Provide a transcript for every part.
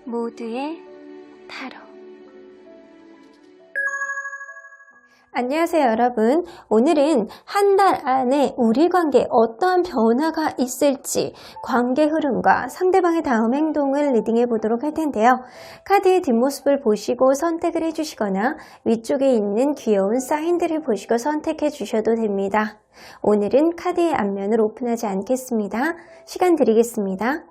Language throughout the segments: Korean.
모두의 타로. 안녕하세요 여러분. 오늘은 한 달 안에 우리 관계에 어떠한 변화가 있을지 관계 흐름과 상대방의 다음 행동을 리딩해 보도록 할 텐데요. 카드의 뒷모습을 보시고 선택을 해주시거나 위쪽에 있는 귀여운 사인들을 보시고 선택해 주셔도 됩니다. 오늘은 카드의 앞면을 오픈하지 않겠습니다. 시간 드리겠습니다.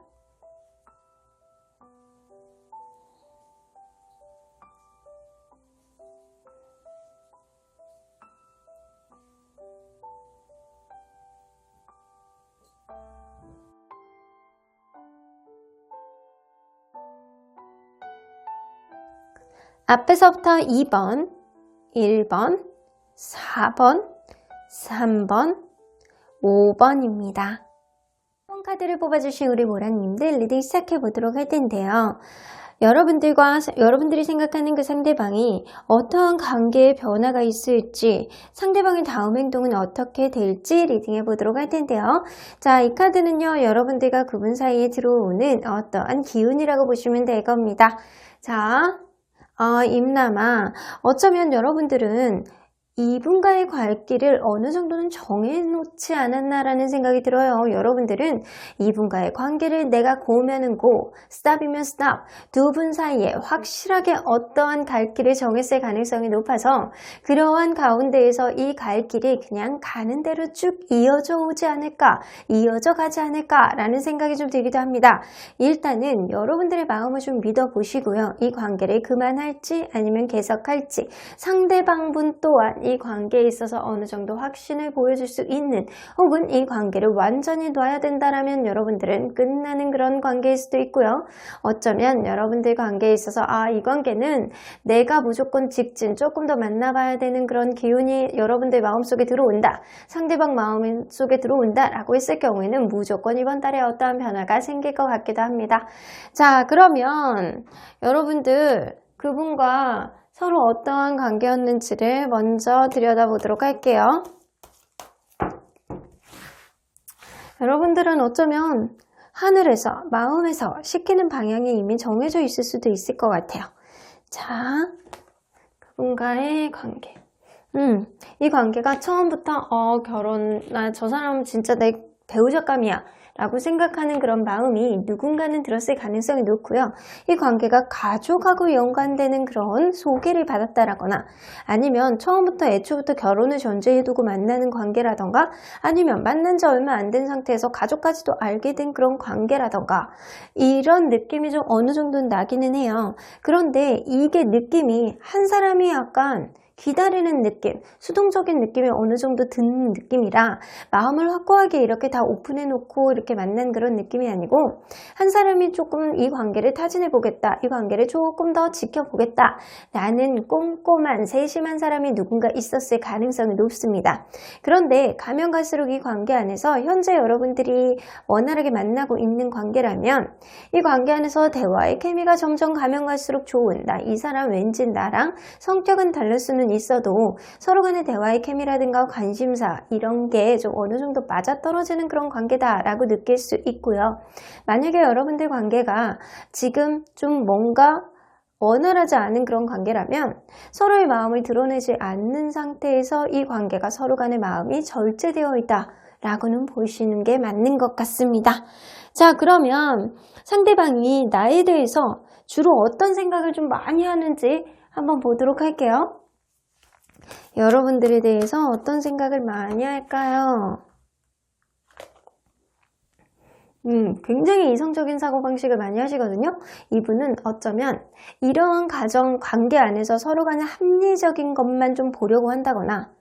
앞에서부터 2번, 1번, 4번, 3번, 5번입니다. 5번 카드를 뽑아주신 우리 모랑님들 리딩 시작해 보도록 할 텐데요. 여러분들이 생각하는 그 상대방이 어떠한 관계의 변화가 있을지, 상대방의 다음 행동은 어떻게 될지 리딩해 보도록 할 텐데요. 자, 이 카드는요, 여러분들과 그분 사이에 들어오는 어떠한 기운이라고 보시면 될 겁니다. 자, 임남아, 어쩌면 여러분들은 이분과의 갈 길을 어느 정도는 정해놓지 않았나라는 생각이 들어요. 여러분들은 이분과의 관계를 내가 고면은 고, stop이면 stop, 두 분 사이에 확실하게 어떠한 갈 길을 정했을 가능성이 높아서 그러한 가운데에서 이 갈 길이 그냥 가는 대로 쭉 이어져 오지 않을까, 이어져 가지 않을까라는 생각이 좀 들기도 합니다. 일단은 여러분들의 마음을 좀 믿어보시고요. 이 관계를 그만할지 아니면 계속할지, 상대방분 또한 이 관계에 있어서 어느 정도 확신을 보여줄 수 있는, 혹은 이 관계를 완전히 놔야 된다라면 여러분들은 끝나는 그런 관계일 수도 있고요. 어쩌면 여러분들 관계에 있어서 이 관계는 내가 무조건 직진, 조금 더 만나봐야 되는 그런 기운이 여러분들 마음속에 들어온다, 상대방 마음속에 들어온다 라고 했을 경우에는 무조건 이번 달에 어떠한 변화가 생길 것 같기도 합니다. 자, 그러면 여러분들 그분과 서로 어떠한 관계였는지를 먼저 들여다보도록 할게요. 여러분들은 어쩌면 하늘에서, 마음에서 시키는 방향이 이미 정해져 있을 수도 있을 것 같아요. 자, 그분과의 관계. 이 관계가 처음부터 저 사람 진짜 내 배우자감이야 라고 생각하는 그런 마음이 누군가는 들었을 가능성이 높고요. 이 관계가 가족하고 연관되는 그런 소개를 받았다라거나, 아니면 처음부터 애초부터 결혼을 전제해 두고 만나는 관계라던가, 아니면 만난 지 얼마 안 된 상태에서 가족까지도 알게 된 그런 관계라던가, 이런 느낌이 좀 어느 정도는 나기는 해요. 그런데 이게 느낌이 한 사람이 약간 기다리는 느낌, 수동적인 느낌이 어느 정도 드는 느낌이라 마음을 확고하게 이렇게 다 오픈해 놓고 이렇게 만난 그런 느낌이 아니고, 한 사람이 조금 이 관계를 타진해 보겠다, 이 관계를 조금 더 지켜보겠다 라는 꼼꼼한 세심한 사람이 누군가 있었을 가능성이 높습니다. 그런데 가면 갈수록 이 관계 안에서 현재 여러분들이 원활하게 만나고 있는 관계라면, 이 관계 안에서 대화의 케미가 점점 가면 갈수록 좋은, 이 사람 왠지 나랑 성격은 다를 수는 있어도 서로 간의 대화의 케미라든가 관심사, 이런 게 좀 어느 정도 맞아떨어지는 그런 관계다라고 느낄 수 있고요. 만약에 여러분들 관계가 지금 좀 뭔가 원활하지 않은 그런 관계라면, 서로의 마음을 드러내지 않는 상태에서 이 관계가 서로 간의 마음이 절제되어 있다 라고는 보시는 게 맞는 것 같습니다. 자, 그러면 상대방이 나에 대해서 주로 어떤 생각을 좀 많이 하는지 한번 보도록 할게요. 여러분들에 대해서 어떤 생각을 많이 할까요? 굉장히 이성적인 사고방식을 많이 하시거든요. 이분은 어쩌면 이러한 가정 관계 안에서 서로 간의 합리적인 것만 좀 보려고 한다거나,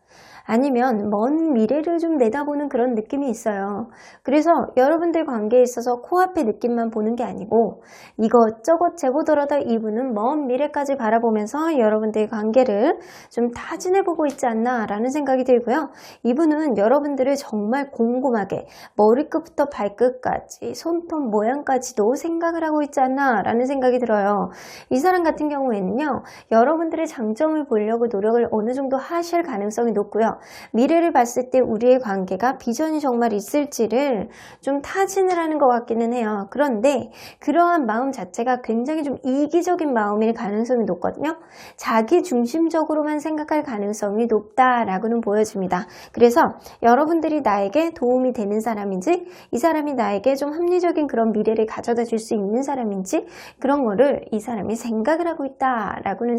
아니면 먼 미래를 좀 내다보는 그런 느낌이 있어요. 그래서 여러분들 관계에 있어서 코앞의 느낌만 보는 게 아니고 이것저것 재보더라도 이분은 먼 미래까지 바라보면서 여러분들의 관계를 좀 타진해보고 있지 않나 라는 생각이 들고요. 이분은 여러분들을 정말 꼼꼼하게 머리끝부터 발끝까지 손톱 모양까지도 생각을 하고 있지 않나 라는 생각이 들어요. 이 사람 같은 경우에는요, 여러분들의 장점을 보려고 노력을 어느 정도 하실 가능성이 높고요. 미래를 봤을 때 우리의 관계가 비전이 정말 있을지를 좀 타진을 하는 것 같기는 해요. 그런데 그러한 마음 자체가 굉장히 좀 이기적인 마음일 가능성이 높거든요. 자기 중심적으로만 생각할 가능성이 높다라고는 보여집니다. 그래서 여러분들이 나에게 도움이 되는 사람인지, 이 사람이 나에게 좀 합리적인 그런 미래를 가져다 줄 수 있는 사람인지, 그런 거를 이 사람이 생각을 하고 있다라고는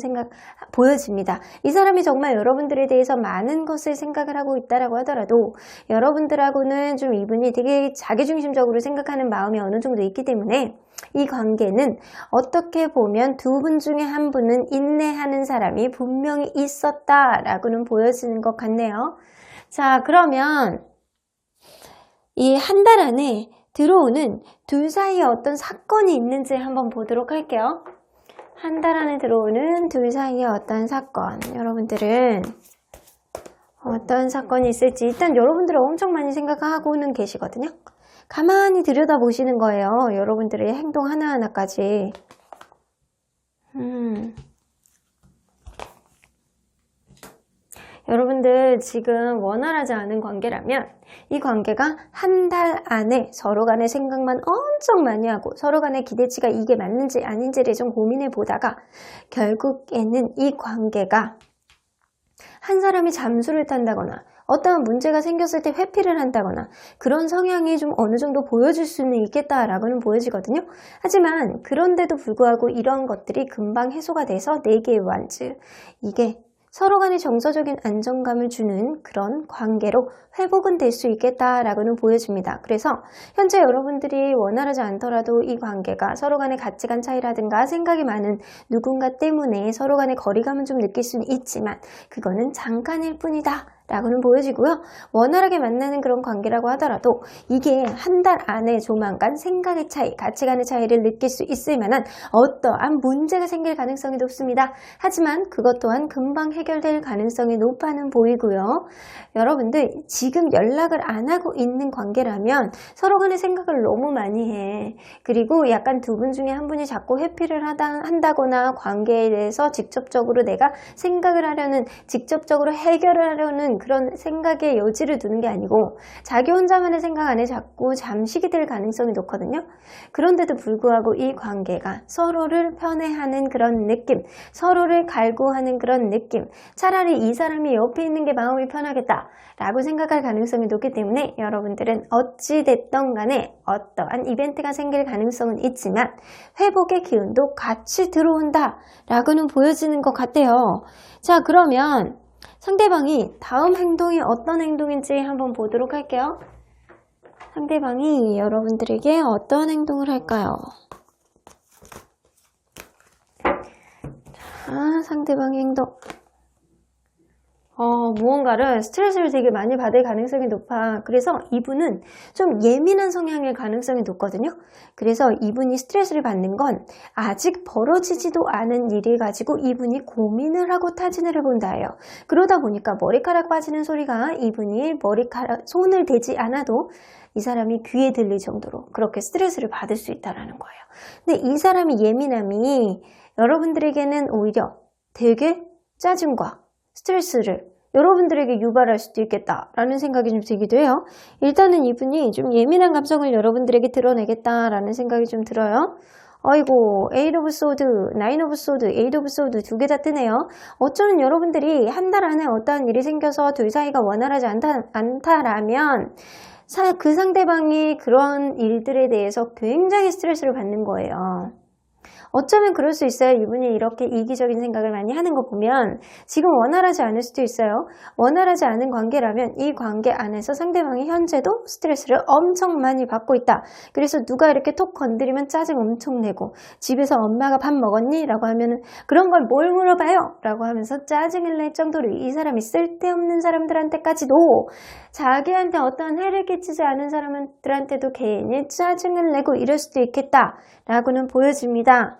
보여집니다. 이 사람이 정말 여러분들에 대해서 많은 것을 생각을 하고 있다라고 하더라도 여러분들하고는 좀 이분이 되게 자기중심적으로 생각하는 마음이 어느 정도 있기 때문에 이 관계는 어떻게 보면 두 분 중에 한 분은 인내하는 사람이 분명히 있었다라고는 보여지는 것 같네요. 자, 그러면 이 한 달 안에 들어오는 둘 사이에 어떤 사건이 있는지 한번 보도록 할게요. 한 달 안에 들어오는 둘 사이에 어떤 사건, 여러분들은 어떤 사건이 있을지 일단 여러분들은 엄청 많이 생각하고는 계시거든요. 가만히 들여다보시는 거예요. 여러분들의 행동 하나하나까지. 여러분들 지금 원활하지 않은 관계라면 이 관계가 한 달 안에 서로 간의 생각만 엄청 많이 하고 서로 간의 기대치가 이게 맞는지 아닌지를 좀 고민해 보다가 결국에는 이 관계가 한 사람이 잠수를 탄다거나 어떠한 문제가 생겼을 때 회피를 한다거나 그런 성향이 좀 어느 정도 보여질 수는 있겠다라고는 보여지거든요. 하지만 그런데도 불구하고 이런 것들이 금방 해소가 돼서 4개의 완즈, 이게 서로 간의 정서적인 안정감을 주는 그런 관계로 회복은 될 수 있겠다라고는 보여집니다. 그래서 현재 여러분들이 원활하지 않더라도 이 관계가 서로 간의 가치관 차이라든가 생각이 많은 누군가 때문에 서로 간의 거리감은 좀 느낄 수는 있지만 그거는 잠깐일 뿐이다 라고는 보여지고요. 원활하게 만나는 그런 관계라고 하더라도 이게 한 달 안에 조만간 생각의 차이, 가치관의 차이를 느낄 수 있을 만한 어떠한 문제가 생길 가능성이 높습니다. 하지만 그것 또한 금방 해결될 가능성이 높아는 보이고요. 여러분들 지금 연락을 안 하고 있는 관계라면 서로 간의 생각을 너무 많이 해. 그리고 약간 두 분 중에 한 분이 자꾸 회피를 한다거나 관계에 대해서 직접적으로 내가 생각을 하려는, 직접적으로 해결을 하려는 그런 생각의 여지를 두는 게 아니고 자기 혼자만의 생각 안에 자꾸 잠식이 될 가능성이 높거든요. 그런데도 불구하고 이 관계가 서로를 편애하는 그런 느낌, 서로를 갈구하는 그런 느낌, 차라리 이 사람이 옆에 있는 게 마음이 편하겠다 라고 생각할 가능성이 높기 때문에 여러분들은 어찌됐던 간에 어떠한 이벤트가 생길 가능성은 있지만 회복의 기운도 같이 들어온다 라고는 보여지는 것 같아요. 자, 그러면 상대방이 다음 행동이 어떤 행동인지 한번 보도록 할게요. 상대방이 여러분들에게 어떤 행동을 할까요? 자, 상대방의 행동. 무언가를 스트레스를 되게 많이 받을 가능성이 높아. 그래서 이분은 좀 예민한 성향일 가능성이 높거든요. 그래서 이분이 스트레스를 받는 건 아직 벌어지지도 않은 일을 가지고 이분이 고민을 하고 타진을 해본다 해요. 그러다 보니까 머리카락 빠지는 소리가 이분이 손을 대지 않아도 이 사람이 귀에 들릴 정도로 그렇게 스트레스를 받을 수 있다는 거예요. 근데 이 사람의 예민함이 여러분들에게는 오히려 되게 짜증과 스트레스를 여러분들에게 유발할 수도 있겠다라는 생각이 좀 들기도 해요. 일단은 이분이 좀 예민한 감정을 여러분들에게 드러내겠다라는 생각이 좀 들어요. 아이고, 8 of Swords, 9 of Swords, 8 of Swords 두 개 다 뜨네요. 어쩌면 여러분들이 한 달 안에 어떠한 일이 생겨서 둘 사이가 원활하지 않다라면 그 상대방이 그런 일들에 대해서 굉장히 스트레스를 받는 거예요. 어쩌면 그럴 수 있어요. 이분이 이렇게 이기적인 생각을 많이 하는 거 보면 지금 원활하지 않을 수도 있어요. 원활하지 않은 관계라면 이 관계 안에서 상대방이 현재도 스트레스를 엄청 많이 받고 있다. 그래서 누가 이렇게 톡 건드리면 짜증 엄청 내고 집에서 엄마가 밥 먹었니? 라고 하면은 그런 걸 뭘 물어봐요? 라고 하면서 짜증을 낼 정도로 이 사람이 쓸데없는 사람들한테까지도 자기한테 어떠한 해를 끼치지 않은 사람들한테도 괜히 짜증을 내고 이럴 수도 있겠다 라고는 보여집니다.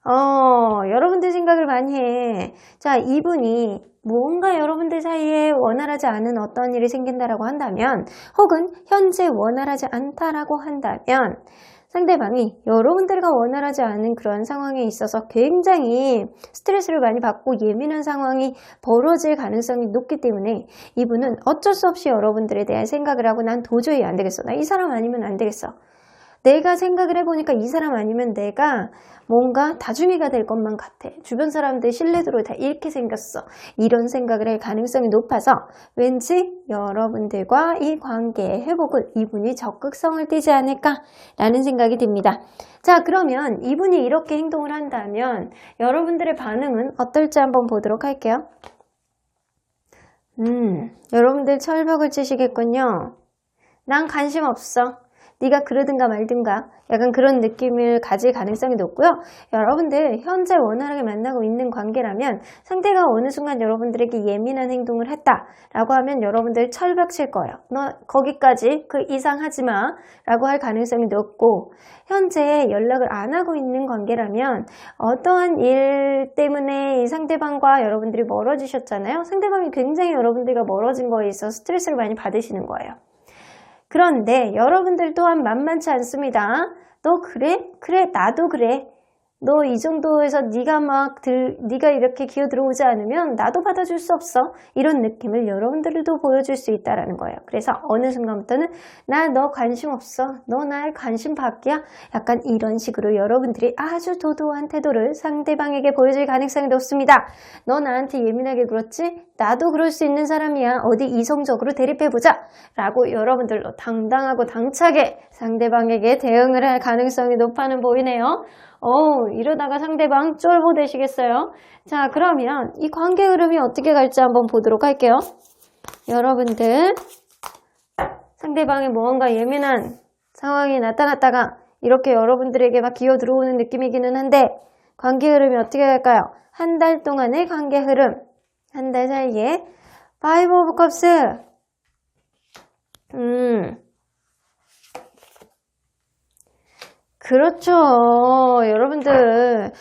여러분들 생각을 많이 해. 자, 이분이 뭔가 여러분들 사이에 원활하지 않은 어떤 일이 생긴다라고 한다면 혹은 현재 원활하지 않다라고 한다면 상대방이 여러분들과 원활하지 않은 그런 상황에 있어서 굉장히 스트레스를 많이 받고 예민한 상황이 벌어질 가능성이 높기 때문에 이분은 어쩔 수 없이 여러분들에 대한 생각을 하고 난 도저히 안 되겠어. 나 이 사람 아니면 안 되겠어. 내가 생각을 해보니까 이 사람 아니면 내가 뭔가 다중이가 될 것만 같아. 주변 사람들 신뢰도를 다 잃게 생겼어. 이런 생각을 할 가능성이 높아서 왠지 여러분들과 이 관계의 회복을 이분이 적극성을 띠지 않을까라는 생각이 듭니다. 자, 그러면 이분이 이렇게 행동을 한다면 여러분들의 반응은 어떨지 한번 보도록 할게요. 여러분들 철벽을 치시겠군요. 난 관심 없어. 네가 그러든가 말든가 약간 그런 느낌을 가질 가능성이 높고요. 여러분들 현재 원활하게 만나고 있는 관계라면 상대가 어느 순간 여러분들에게 예민한 행동을 했다라고 하면 여러분들 철벽 칠 거예요. 너 거기까지 그 이상 하지 마 라고 할 가능성이 높고, 현재 연락을 안 하고 있는 관계라면 어떠한 일 때문에 이 상대방과 여러분들이 멀어지셨잖아요. 상대방이 굉장히 여러분들과 멀어진 거에 있어서 스트레스를 많이 받으시는 거예요. 그런데 여러분들 또한 만만치 않습니다. 너 그래? 그래, 나도 그래. 너 이 정도에서 네가 이렇게 기어 들어오지 않으면 나도 받아줄 수 없어. 이런 느낌을 여러분들도 보여줄 수 있다라는 거예요. 그래서 어느 순간부터는 나 너 관심 없어. 너 날 관심 밖이야. 약간 이런 식으로 여러분들이 아주 도도한 태도를 상대방에게 보여줄 가능성이 높습니다. 너 나한테 예민하게 굴었지? 나도 그럴 수 있는 사람이야. 어디 이성적으로 대립해보자. 라고 여러분들로 당당하고 당차게 상대방에게 대응을 할 가능성이 높아는 보이네요. 이러다가 상대방 쫄보 되시겠어요? 자, 그러면 이 관계 흐름이 어떻게 갈지 한번 보도록 할게요. 여러분들, 상대방이 무언가 예민한 상황이 나타났다가 이렇게 여러분들에게 막 기어 들어오는 느낌이기는 한데, 관계 흐름이 어떻게 갈까요? 한 달 동안의 관계 흐름. 한 달 사이에 파이브 오브 컵스. 그렇죠. 여러분들은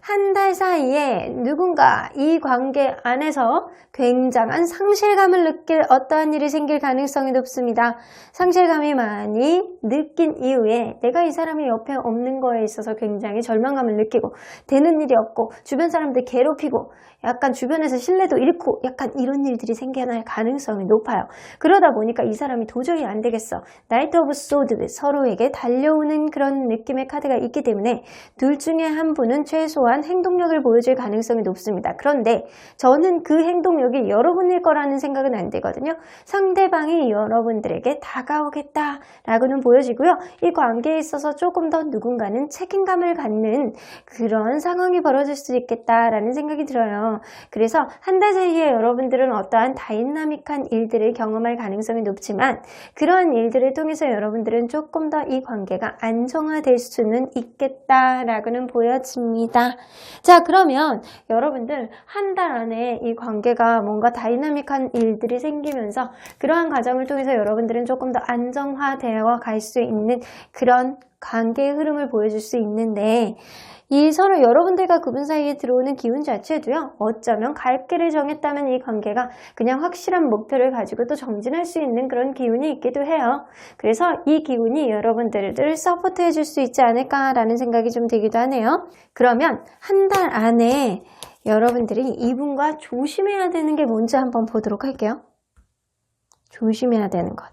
한 달 사이에 누군가 이 관계 안에서 굉장한 상실감을 느낄 어떠한 일이 생길 가능성이 높습니다. 상실감이 많이 느낀 이후에 내가 이 사람이 옆에 없는 거에 있어서 굉장히 절망감을 느끼고 되는 일이 없고 주변 사람들 괴롭히고 약간 주변에서 신뢰도 잃고 약간 이런 일들이 생겨날 가능성이 높아요. 그러다 보니까 이 사람이 도저히 안 되겠어. 나이트 오브 소드, 서로에게 달려오는 그런 느낌의 카드가 있기 때문에 둘 중에 한 분은 최소한 행동력을 보여줄 가능성이 높습니다. 그런데 저는 그 행동력이 여러분일 거라는 생각은 안 되거든요. 상대방이 여러분들에게 다가오겠다라고는 보여지고요. 이 관계에 있어서 조금 더 누군가는 책임감을 갖는 그런 상황이 벌어질 수 있겠다라는 생각이 들어요. 그래서 한 달 사이에 여러분들은 어떠한 다이나믹한 일들을 경험할 가능성이 높지만 그러한 일들을 통해서 여러분들은 조금 더 이 관계가 안정화될 수는 있겠다라고는 보여집니다. 자, 그러면 여러분들 한 달 안에 이 관계가 뭔가 다이나믹한 일들이 생기면서 그러한 과정을 통해서 여러분들은 조금 더 안정화되어 갈 수 있는 그런 관계의 흐름을 보여줄 수 있는데, 이 서로 여러분들과 그분 사이에 들어오는 기운 자체도요, 어쩌면 갈 길을 정했다면 이 관계가 그냥 확실한 목표를 가지고 또 정진할 수 있는 그런 기운이 있기도 해요. 그래서 이 기운이 여러분들을 서포트해 줄 수 있지 않을까라는 생각이 좀 들기도 하네요. 그러면 한 달 안에 여러분들이 이분과 조심해야 되는 게 뭔지 한번 보도록 할게요. 조심해야 되는 것.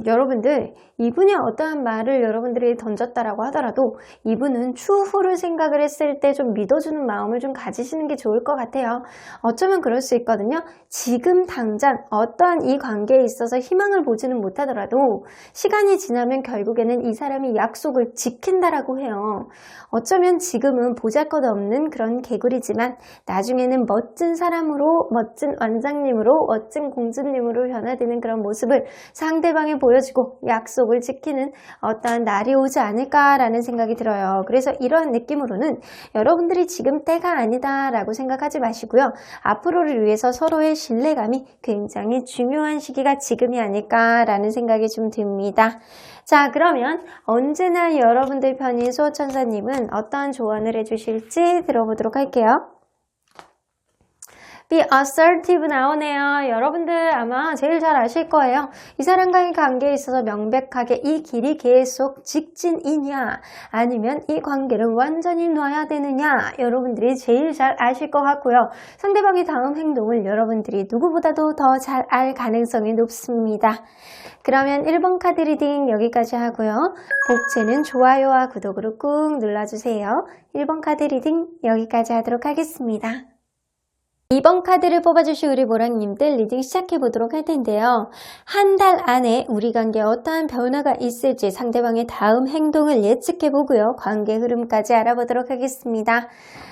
여러분들, 이분이 어떠한 말을 여러분들이 던졌다라고 하더라도 이분은 추후를 생각을 했을 때 좀 믿어주는 마음을 좀 가지시는 게 좋을 것 같아요. 어쩌면 그럴 수 있거든요. 지금 당장 어떠한 이 관계에 있어서 희망을 보지는 못하더라도 시간이 지나면 결국에는 이 사람이 약속을 지킨다라고 해요. 어쩌면 지금은 보잘것없는 그런 개구리지만 나중에는 멋진 사람으로, 멋진 원장님으로, 멋진 공주님으로 변화되는 그런 모습을 상대방에 보여주고 약속을 지키는 어떠한 날이 오지 않을까라는 생각이 들어요. 그래서 이러한 느낌으로는 여러분들이 지금 때가 아니다 라고 생각하지 마시고요. 앞으로를 위해서 서로의 신뢰감이 굉장히 중요한 시기가 지금이 아닐까라는 생각이 좀 듭니다. 자, 그러면 언제나 여러분들 편인 수호천사님은 어떠한 조언을 해주실지 들어보도록 할게요. be assertive 나오네요. 여러분들 아마 제일 잘 아실 거예요. 이 사람과의 관계에 있어서 명백하게 이 길이 계속 직진이냐 아니면 이 관계를 완전히 놔야 되느냐 여러분들이 제일 잘 아실 것 같고요. 상대방의 다음 행동을 여러분들이 누구보다도 더 잘 알 가능성이 높습니다. 그러면 1번 카드 리딩 여기까지 하고요. 복채는 좋아요와 구독으로 꾹 눌러주세요. 1번 카드 리딩 여기까지 하도록 하겠습니다. 2번 카드를 뽑아주신 우리 모랑님들 리딩 시작해보도록 할 텐데요. 한 달 안에 우리 관계에 어떠한 변화가 있을지 상대방의 다음 행동을 예측해보고요. 관계 흐름까지 알아보도록 하겠습니다.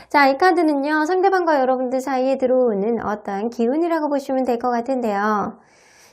자, 이 카드는요. 상대방과 여러분들 사이에 들어오는 어떠한 기운이라고 보시면 될 것 같은데요.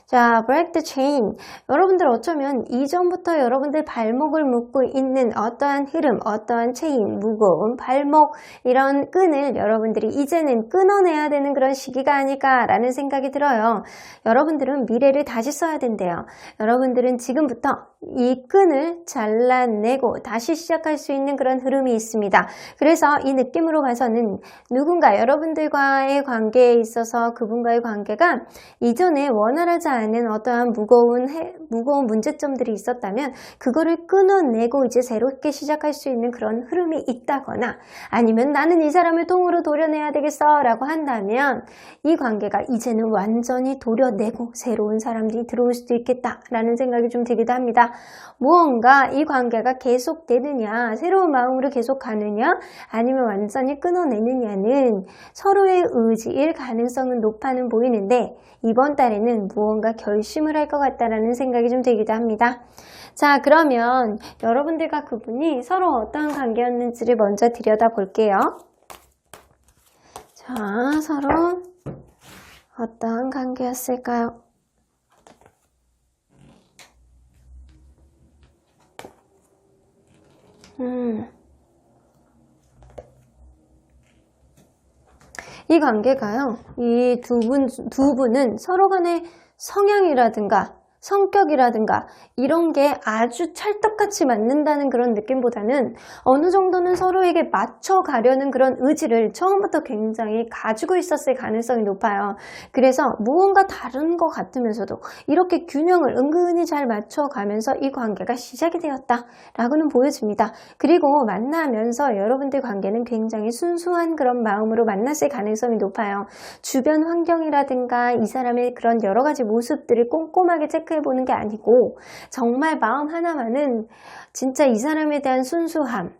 자, break the chain. 여러분들 어쩌면 이전부터 여러분들 발목을 묶고 있는 어떠한 흐름, 어떠한 체인, 무거운 발목 이런 끈을 여러분들이 이제는 끊어내야 되는 그런 시기가 아닐까라는 생각이 들어요. 여러분들은 미래를 다시 써야 된대요. 여러분들은 지금부터 이 끈을 잘라내고 다시 시작할 수 있는 그런 흐름이 있습니다. 그래서 이 느낌으로 봐서는 누군가 여러분들과의 관계에 있어서 그분과의 관계가 이전에 원활하지 않은 어떠한 무거운 문제점들이 있었다면 그거를 끊어내고 이제 새롭게 시작할 수 있는 그런 흐름이 있다거나 아니면 나는 이 사람을 통으로 도려내야 되겠어 라고 한다면 이 관계가 이제는 완전히 도려내고 새로운 사람들이 들어올 수도 있겠다라는 생각이 좀 들기도 합니다. 무언가 이 관계가 계속되느냐 새로운 마음으로 계속 가느냐 아니면 완전히 끊어내느냐는 서로의 의지일 가능성은 높아는 보이는데 이번 달에는 무언가 결심을 할 것 같다라는 생각이 좀 들기도 합니다. 자, 그러면 여러분들과 그분이 서로 어떤 관계였는지를 먼저 들여다볼게요. 자, 서로 어떤 관계였을까요? 이 관계가요, 이 두 분은 서로 간의 성향이라든가 성격이라든가 이런 게 아주 찰떡같이 맞는다는 그런 느낌보다는 어느 정도는 서로에게 맞춰가려는 그런 의지를 처음부터 굉장히 가지고 있었을 가능성이 높아요. 그래서 무언가 다른 것 같으면서도 이렇게 균형을 은근히 잘 맞춰가면서 이 관계가 시작이 되었다라고는 보여집니다. 그리고 만나면서 여러분들 관계는 굉장히 순수한 그런 마음으로 만났을 가능성이 높아요. 주변 환경이라든가 이 사람의 그런 여러 가지 모습들을 꼼꼼하게 체크해보는 게 아니고 정말 마음 하나만은 진짜 이 사람에 대한 순수함,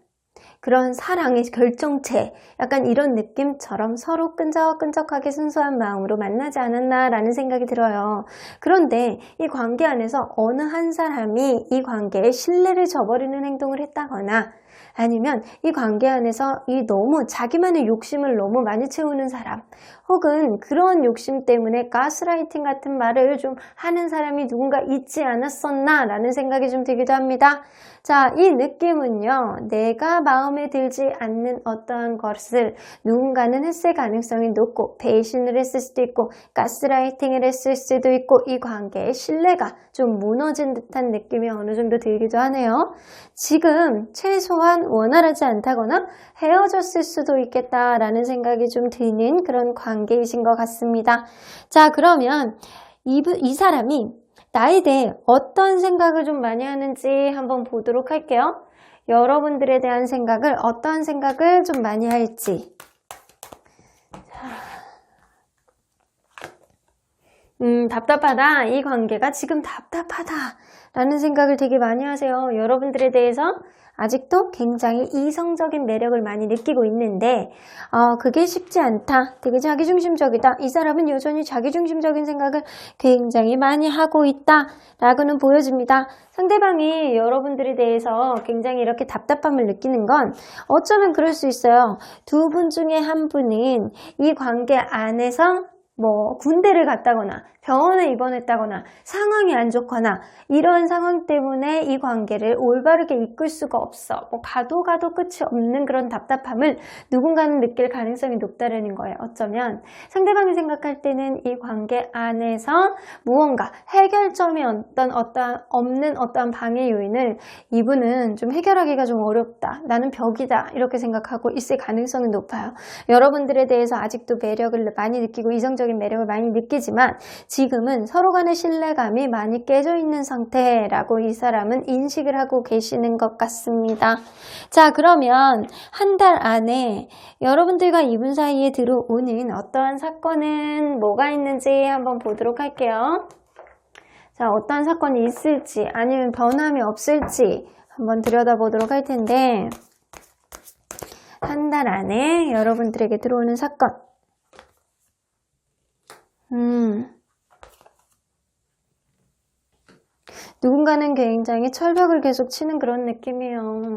그런 사랑의 결정체, 약간 이런 느낌처럼 서로 끈적끈적하게 순수한 마음으로 만나지 않았나라는 생각이 들어요. 그런데 이 관계 안에서 어느 한 사람이 이 관계에 신뢰를 저버리는 행동을 했다거나 아니면 이 관계 안에서 이 너무 자기만의 욕심을 너무 많이 채우는 사람 혹은 그런 욕심 때문에 가스라이팅 같은 말을 좀 하는 사람이 누군가 있지 않았었나 라는 생각이 좀 들기도 합니다. 자, 이 느낌은요, 내가 마음에 들지 않는 어떠한 것을 누군가는 했을 가능성이 높고 배신을 했을 수도 있고 가스라이팅을 했을 수도 있고 이 관계의 신뢰가 좀 무너진 듯한 느낌이 어느 정도 들기도 하네요. 지금 최소한 원활하지 않다거나 헤어졌을 수도 있겠다라는 생각이 좀 드는 그런 관계이신 것 같습니다. 자, 그러면 이 사람이 나에 대해 어떤 생각을 좀 많이 하는지 한번 보도록 할게요. 여러분들에 대한 생각을 어떤 생각을 좀 많이 할지. 답답하다. 이 관계가 지금 답답하다 라는 생각을 되게 많이 하세요. 여러분들에 대해서 아직도 굉장히 이성적인 매력을 많이 느끼고 있는데 그게 쉽지 않다. 되게 자기중심적이다. 이 사람은 여전히 자기중심적인 생각을 굉장히 많이 하고 있다 라고는 보여집니다. 상대방이 여러분들에 대해서 굉장히 이렇게 답답함을 느끼는 건 어쩌면 그럴 수 있어요. 두 분 중에 한 분은 이 관계 안에서 뭐 군대를 갔다거나 병원에 입원했다거나 상황이 안 좋거나 이런 상황 때문에 이 관계를 올바르게 이끌 수가 없어. 뭐 가도 끝이 없는 그런 답답함을 누군가는 느낄 가능성이 높다라는 거예요. 어쩌면 상대방이 생각할 때는 이 관계 안에서 무언가 해결점이 없는 어떠한 방해 요인을 이분은 좀 해결하기가 좀 어렵다. 나는 벽이다. 이렇게 생각하고 있을 가능성이 높아요. 여러분들에 대해서 아직도 매력을 많이 느끼고 이성적인 매력을 많이 느끼지만 지금은 서로 간의 신뢰감이 많이 깨져 있는 상태라고 이 사람은 인식을 하고 계시는 것 같습니다. 자, 그러면 한 달 안에 여러분들과 이분 사이에 들어오는 어떠한 사건은 뭐가 있는지 한번 보도록 할게요. 자, 어떠한 사건이 있을지 아니면 변함이 없을지 한번 들여다보도록 할 텐데 한 달 안에 여러분들에게 들어오는 사건 누군가는 굉장히 철벽을 계속 치는 그런 느낌이에요.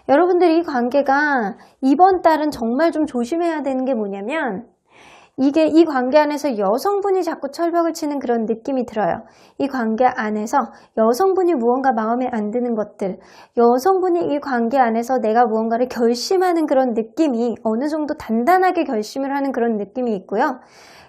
여러분들이 이 관계가 이번 달은 정말 좀 조심해야 되는 게 뭐냐면 이게 이 관계 안에서 여성분이 자꾸 철벽을 치는 그런 느낌이 들어요. 이 관계 안에서 여성분이 무언가 마음에 안 드는 것들, 여성분이 이 관계 안에서 내가 무언가를 결심하는 그런 느낌이 어느 정도 단단하게 결심을 하는 그런 느낌이 있고요.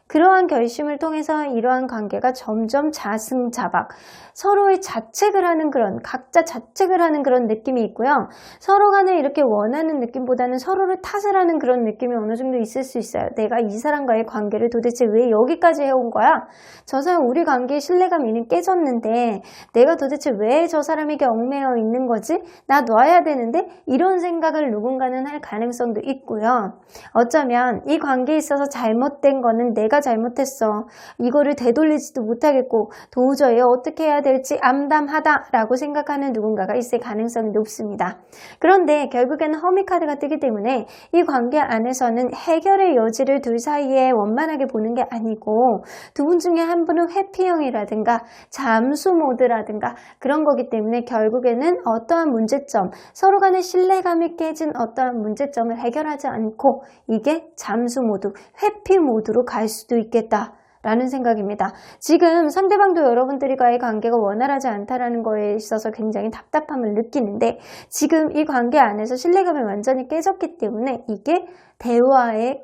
그러한 결심을 통해서 이러한 관계가 점점 자승자박, 서로의 자책을 하는 각자 자책을 하는 그런 느낌이 있고요. 서로 간에 이렇게 원하는 느낌보다는 서로를 탓을 하는 그런 느낌이 어느 정도 있을 수 있어요. 내가 이 사람과의 관계를 도대체 왜 여기까지 해온 거야? 저 사람 우리 관계의 신뢰감이 이미 깨졌는데 내가 도대체 왜 저 사람에게 얽매여 있는 거지? 나 놔야 되는데? 이런 생각을 누군가는 할 가능성도 있고요. 어쩌면 이 관계에 있어서 잘못된 거는 내가 잘못했어. 이거를 되돌리지도 못하겠고 도저히 어떻게 해야 될지 암담하다라고 생각하는 누군가가 있을 가능성이 높습니다. 그런데 결국에는 허미 카드가 뜨기 때문에 이 관계 안에서는 해결의 여지를 둘 사이에 원만하게 보는 게 아니고 두 분 중에 한 분은 회피형이라든가 잠수 모드라든가 그런 거기 때문에 결국에는 어떠한 문제점, 서로 간의 신뢰감이 깨진 어떠한 문제점을 해결하지 않고 이게 잠수 모드, 회피 모드로 갈 수도 있겠다. 라는 생각입니다. 지금 상대방도 여러분들과의 관계가 원활하지 않다라는 거에 있어서 굉장히 답답함을 느끼는데 지금 이 관계 안에서 신뢰감이 완전히 깨졌기 때문에 이게 대화의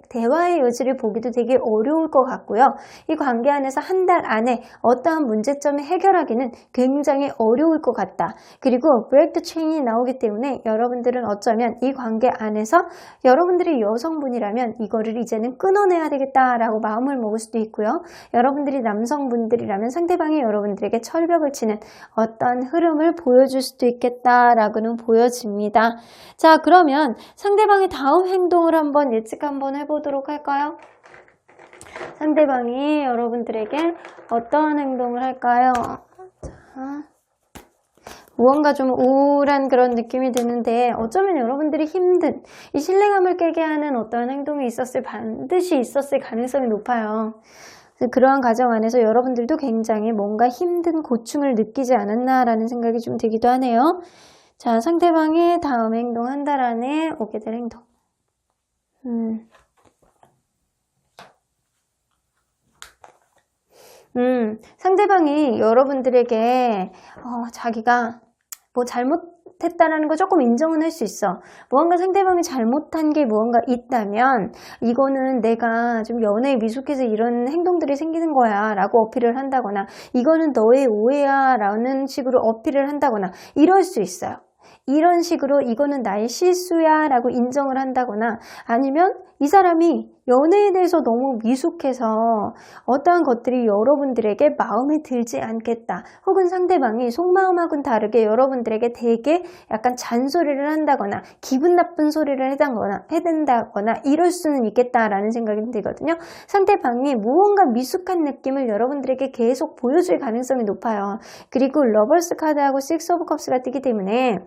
여지를 보기도 되게 어려울 것 같고요. 이 관계 안에서 한 달 안에 어떠한 문제점을 해결하기는 굉장히 어려울 것 같다. 그리고 브레이크 더 체인이 나오기 때문에 여러분들은 어쩌면 이 관계 안에서 여러분들이 여성분이라면 이거를 이제는 끊어내야 되겠다라고 마음을 먹을 수도 있고요. 여러분들이 남성분들이라면 상대방이 여러분들에게 철벽을 치는 어떤 흐름을 보여줄 수도 있겠다라고는 보여집니다. 자, 그러면 상대방의 다음 행동을 예측 한번 해보도록 할까요? 상대방이 여러분들에게 어떠한 행동을 할까요? 자, 무언가 좀 우울한 그런 느낌이 드는데 어쩌면 여러분들이 힘든 이 신뢰감을 깨게 하는 어떠한 행동이 반드시 있었을 가능성이 높아요. 그러한 과정 안에서 여러분들도 굉장히 뭔가 힘든 고충을 느끼지 않았나라는 생각이 좀 들기도 하네요. 자, 상대방의 다음 행동 한 달 안에 오게 될 행동. 상대방이 여러분들에게 자기가 뭐 잘못했다라는 거 조금 인정은 할 수 있어. 무언가 상대방이 잘못한 게 무언가 있다면 이거는 내가 좀 연애에 미숙해서 이런 행동들이 생기는 거야 라고 어필을 한다거나 이거는 너의 오해야 라는 식으로 어필을 한다거나 이럴 수 있어요. 이런 식으로 이거는 나의 실수야 라고 인정을 한다거나 아니면 이 사람이 연애에 대해서 너무 미숙해서 어떠한 것들이 여러분들에게 마음에 들지 않겠다. 혹은 상대방이 속마음하고는 다르게 여러분들에게 되게 약간 잔소리를 한다거나 기분 나쁜 소리를 해댄다거나 이럴 수는 있겠다라는 생각이 들거든요. 상대방이 무언가 미숙한 느낌을 여러분들에게 계속 보여줄 가능성이 높아요. 그리고 러버스 카드하고 식스 오브 컵스가 뜨기 때문에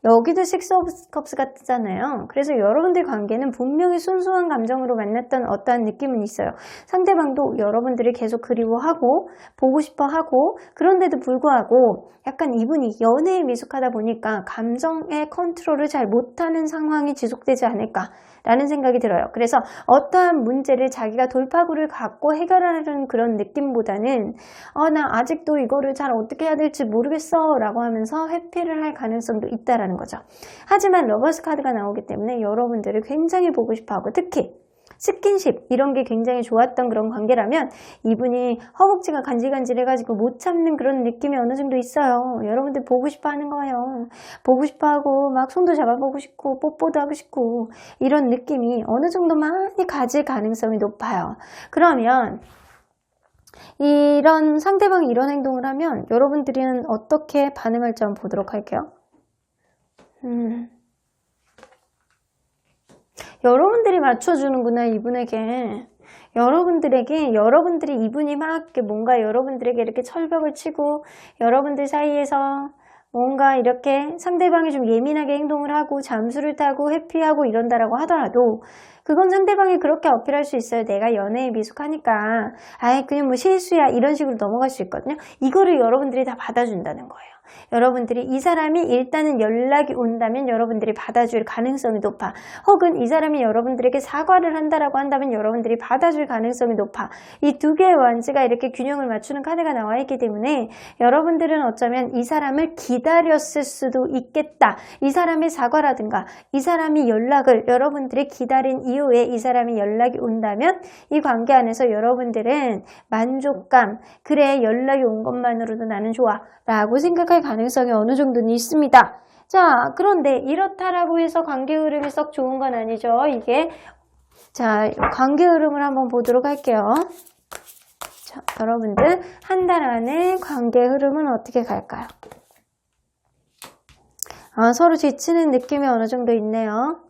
여기도 식스 오브 컵스가 뜨잖아요. 그래서 여러분들 관계는 분명히 순수한 감정으로 만났 않았던 어떠한 느낌은 있어요. 상대방도 여러분들이 계속 그리워하고 보고 싶어하고 그런데도 불구하고 약간 이분이 연애에 미숙하다 보니까 감정의 컨트롤을 잘 못하는 상황이 지속되지 않을까라는 생각이 들어요. 그래서 어떠한 문제를 자기가 돌파구를 갖고 해결하는 그런 느낌보다는 나 아직도 이거를 잘 어떻게 해야 될지 모르겠어 라고 하면서 회피를 할 가능성도 있다라는 거죠. 하지만 러버스 카드가 나오기 때문에 여러분들을 굉장히 보고 싶어하고 특히 스킨십 이런 게 굉장히 좋았던 그런 관계라면 이분이 허벅지가 간질간질해가지고 못 참는 그런 느낌이 어느 정도 있어요. 여러분들 보고 싶어 하는 거예요. 보고 싶어 하고 막 손도 잡아보고 싶고 뽀뽀도 하고 싶고 이런 느낌이 어느 정도 많이 가질 가능성이 높아요. 그러면 이런 상대방이 이런 행동을 하면 여러분들은 어떻게 반응할지 한번 보도록 할게요. 여러분들이 맞춰주는구나, 이분에게. 여러분들이 이분이 막 이렇게 뭔가 여러분들에게 이렇게 철벽을 치고 여러분들 사이에서 뭔가 이렇게 상대방이 좀 예민하게 행동을 하고 잠수를 타고 회피하고 이런다라고 하더라도 그건 상대방이 그렇게 어필할 수 있어요. 내가 연애에 미숙하니까 아이 그냥 뭐 실수야 이런 식으로 넘어갈 수 있거든요. 이거를 여러분들이 다 받아준다는 거예요. 여러분들이 이 사람이 일단은 연락이 온다면 여러분들이 받아줄 가능성이 높아. 혹은 이 사람이 여러분들에게 사과를 한다라고 한다면 여러분들이 받아줄 가능성이 높아. 이 두 개의 완지가 이렇게 균형을 맞추는 카드가 나와 있기 때문에 여러분들은 어쩌면 이 사람을 기다렸을 수도 있겠다. 이 사람의 사과라든가 이 사람이 연락을 여러분들이 기다린 이후에 이 사람이 연락이 온다면 이 관계 안에서 여러분들은 만족감, 그래 연락이 온 것만으로도 나는 좋아 라고 생각할 가능성이 어느 정도는 있습니다. 자, 그런데 이렇다라고 해서 관계 흐름이 썩 좋은 건 아니죠. 이게 자, 관계 흐름을 한번 보도록 할게요. 자, 여러분들 한 달 안에 관계 흐름은 어떻게 갈까요? 서로 지치는 느낌이 어느 정도 있네요.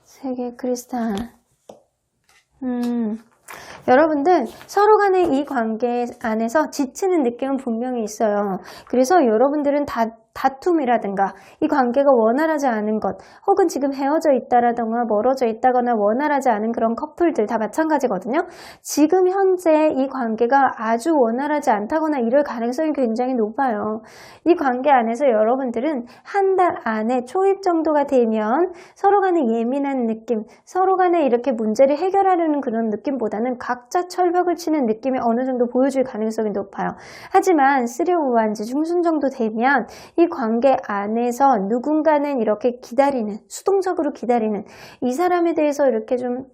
세계 크리스탈. 여러분들 서로 간의 이 관계 안에서 지치는 느낌은 분명히 있어요. 그래서 여러분들은 다툼이라든가 이 관계가 원활하지 않은 것 혹은 지금 헤어져 있다라든가 멀어져 있다거나 원활하지 않은 그런 커플들 다 마찬가지거든요. 지금 현재 이 관계가 아주 원활하지 않다거나 이럴 가능성이 굉장히 높아요. 이 관계 안에서 여러분들은 한 달 안에 초입 정도가 되면 서로 간에 예민한 느낌, 서로 간에 이렇게 문제를 해결하려는 그런 느낌보다는 각자 철벽을 치는 느낌이 어느 정도 보여줄 가능성이 높아요. 하지만 3, 5완지 중순 정도 되면 이 관계 안에서 누군가는 이렇게 기다리는, 수동적으로 기다리는 이 사람에 대해서 이렇게 좀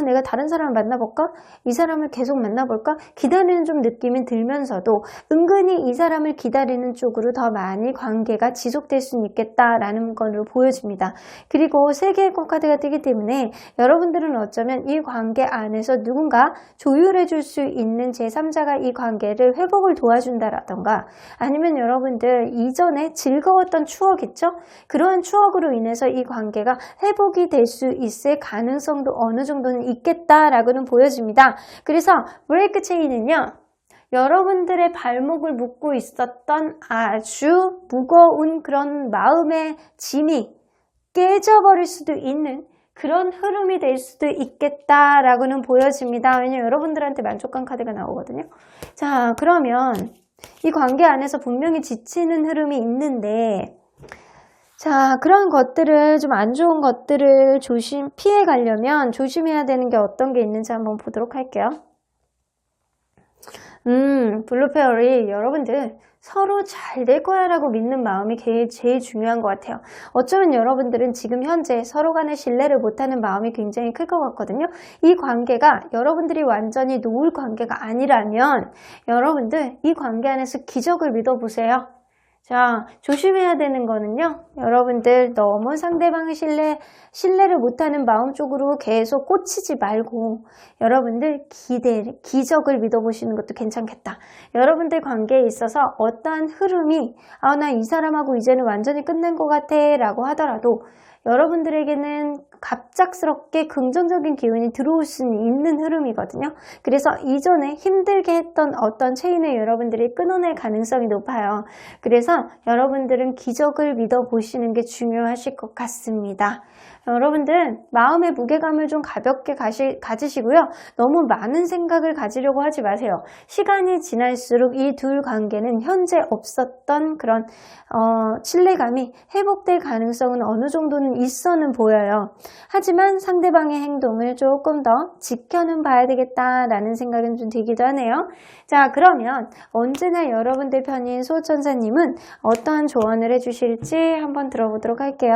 내가 다른 사람을 만나볼까? 이 사람을 계속 만나볼까? 기다리는 좀 느낌이 들면서도 은근히 이 사람을 기다리는 쪽으로 더 많이 관계가 지속될 수 있겠다라는 걸로 보여집니다. 그리고 3개의 꽃카드가 뜨기 때문에 여러분들은 어쩌면 이 관계 안에서 누군가 조율해 줄 수 있는 제3자가 이 관계를 회복을 도와준다라던가 아니면 여러분들 이전에 즐거웠던 추억 있죠? 그러한 추억으로 인해서 이 관계가 회복이 될 수 있을 가능성도 어느 정도는 있겠다라고는 보여집니다. 그래서 브레이크 체인은요. 여러분들의 발목을 묶고 있었던 아주 무거운 그런 마음의 짐이 깨져버릴 수도 있는 그런 흐름이 될 수도 있겠다라고는 보여집니다. 왜냐면 여러분들한테 만족감 카드가 나오거든요. 자, 그러면 이 관계 안에서 분명히 지치는 흐름이 있는데 자, 그런 것들을 좀 안 좋은 것들을 피해 가려면 조심해야 되는 게 어떤 게 있는지 한번 보도록 할게요. 블루페어리 여러분들 서로 잘 될 거야 라고 믿는 마음이 제일 중요한 것 같아요. 어쩌면 여러분들은 지금 현재 서로 간의 신뢰를 못하는 마음이 굉장히 클 것 같거든요. 이 관계가 여러분들이 완전히 놓을 관계가 아니라면 여러분들 이 관계 안에서 기적을 믿어보세요. 자, 조심해야 되는 거는요. 여러분들 너무 상대방의 신뢰를 못하는 마음 쪽으로 계속 꽂히지 말고 여러분들 기적을 믿어보시는 것도 괜찮겠다. 여러분들 관계에 있어서 어떠한 흐름이 나 이 사람하고 이제는 완전히 끝낸 것 같아 라고 하더라도 여러분들에게는 갑작스럽게 긍정적인 기운이 들어올 수는 있는 흐름이거든요. 그래서 이전에 힘들게 했던 어떤 체인을 여러분들이 끊어낼 가능성이 높아요. 그래서 여러분들은 기적을 믿어보시는 게 중요하실 것 같습니다. 여러분들 마음의 무게감을 좀 가볍게 가지시고요. 너무 많은 생각을 가지려고 하지 마세요. 시간이 지날수록 이 둘 관계는 현재 없었던 그런 신뢰감이 회복될 가능성은 어느 정도는 있어는 보여요. 하지만 상대방의 행동을 조금 더 지켜는 봐야 되겠다라는 생각은 좀 들기도 하네요. 자, 그러면 언제나 여러분들 편인 소천사님은 어떠한 조언을 해주실지 한번 들어보도록 할게요.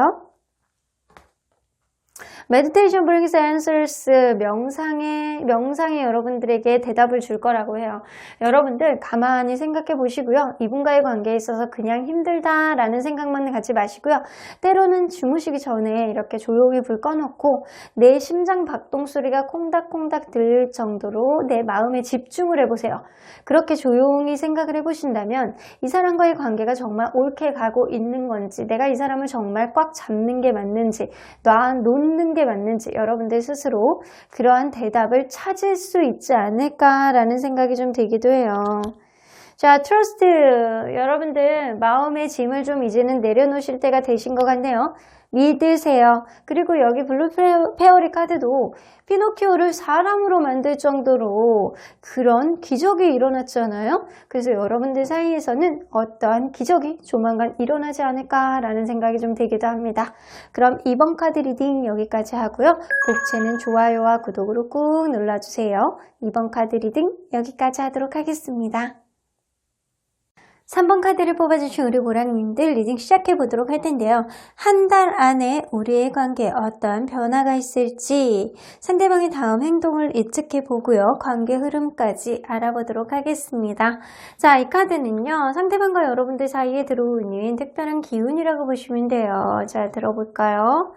Meditation brings answers. 명상이 여러분들에게 대답을 줄 거라고 해요. 여러분들 가만히 생각해 보시고요. 이분과의 관계에 있어서 그냥 힘들다라는 생각만 갖지 마시고요. 때로는 주무시기 전에 이렇게 조용히 불 꺼놓고 내 심장 박동 소리가 콩닥콩닥 들릴 정도로 내 마음에 집중을 해보세요. 그렇게 조용히 생각을 해보신다면 이 사람과의 관계가 정말 옳게 가고 있는 건지, 내가 이 사람을 정말 꽉 잡는 게 맞는지, 놓는 게 맞는지 여러분들 스스로 그러한 대답을 찾을 수 있지 않을까라는 생각이 좀 들기도 해요. 자, 트러스트. 여러분들 마음의 짐을 좀 이제는 내려놓으실 때가 되신 것 같네요. 믿으세요. 그리고 여기 블루 페어리 카드도 피노키오를 사람으로 만들 정도로 그런 기적이 일어났잖아요. 그래서 여러분들 사이에서는 어떠한 기적이 조만간 일어나지 않을까라는 생각이 좀 들기도 합니다. 그럼 이번 카드 리딩 여기까지 하고요. 복채는 좋아요와 구독으로 꾹 눌러주세요. 이번 카드 리딩 여기까지 하도록 하겠습니다. 3번 카드를 뽑아주신 우리 보랑님들 리딩 시작해 보도록 할 텐데요. 한 달 안에 우리의 관계에 어떠한 변화가 있을지 상대방의 다음 행동을 예측해 보고요. 관계 흐름까지 알아보도록 하겠습니다. 자, 이 카드는요. 상대방과 여러분들 사이에 들어오는 특별한 기운이라고 보시면 돼요. 자, 들어볼까요?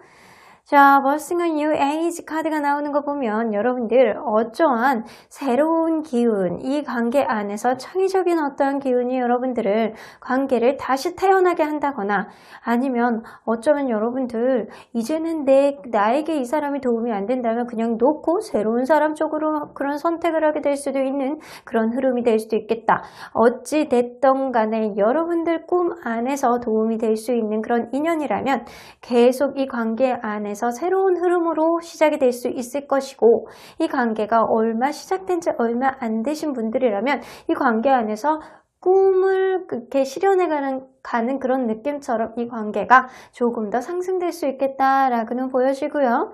자, Blessing on You Age 카드가 나오는 거 보면 여러분들 어떠한 새로운 기운, 이 관계 안에서 창의적인 어떠한 기운이 여러분들을 관계를 다시 태어나게 한다거나 아니면 어쩌면 여러분들 이제는 나에게 이 사람이 도움이 안 된다면 그냥 놓고 새로운 사람 쪽으로 그런 선택을 하게 될 수도 있는 그런 흐름이 될 수도 있겠다. 어찌 됐던 간에 여러분들 꿈 안에서 도움이 될 수 있는 그런 인연이라면 계속 이 관계 안에서 새로운 흐름으로 시작이 될 수 있을 것이고, 이 관계가 시작된 지 얼마 안 되신 분들이라면 이 관계 안에서 꿈을 그렇게 실현해가는 그런 느낌처럼 이 관계가 조금 더 상승될 수 있겠다라고는 보여지고요.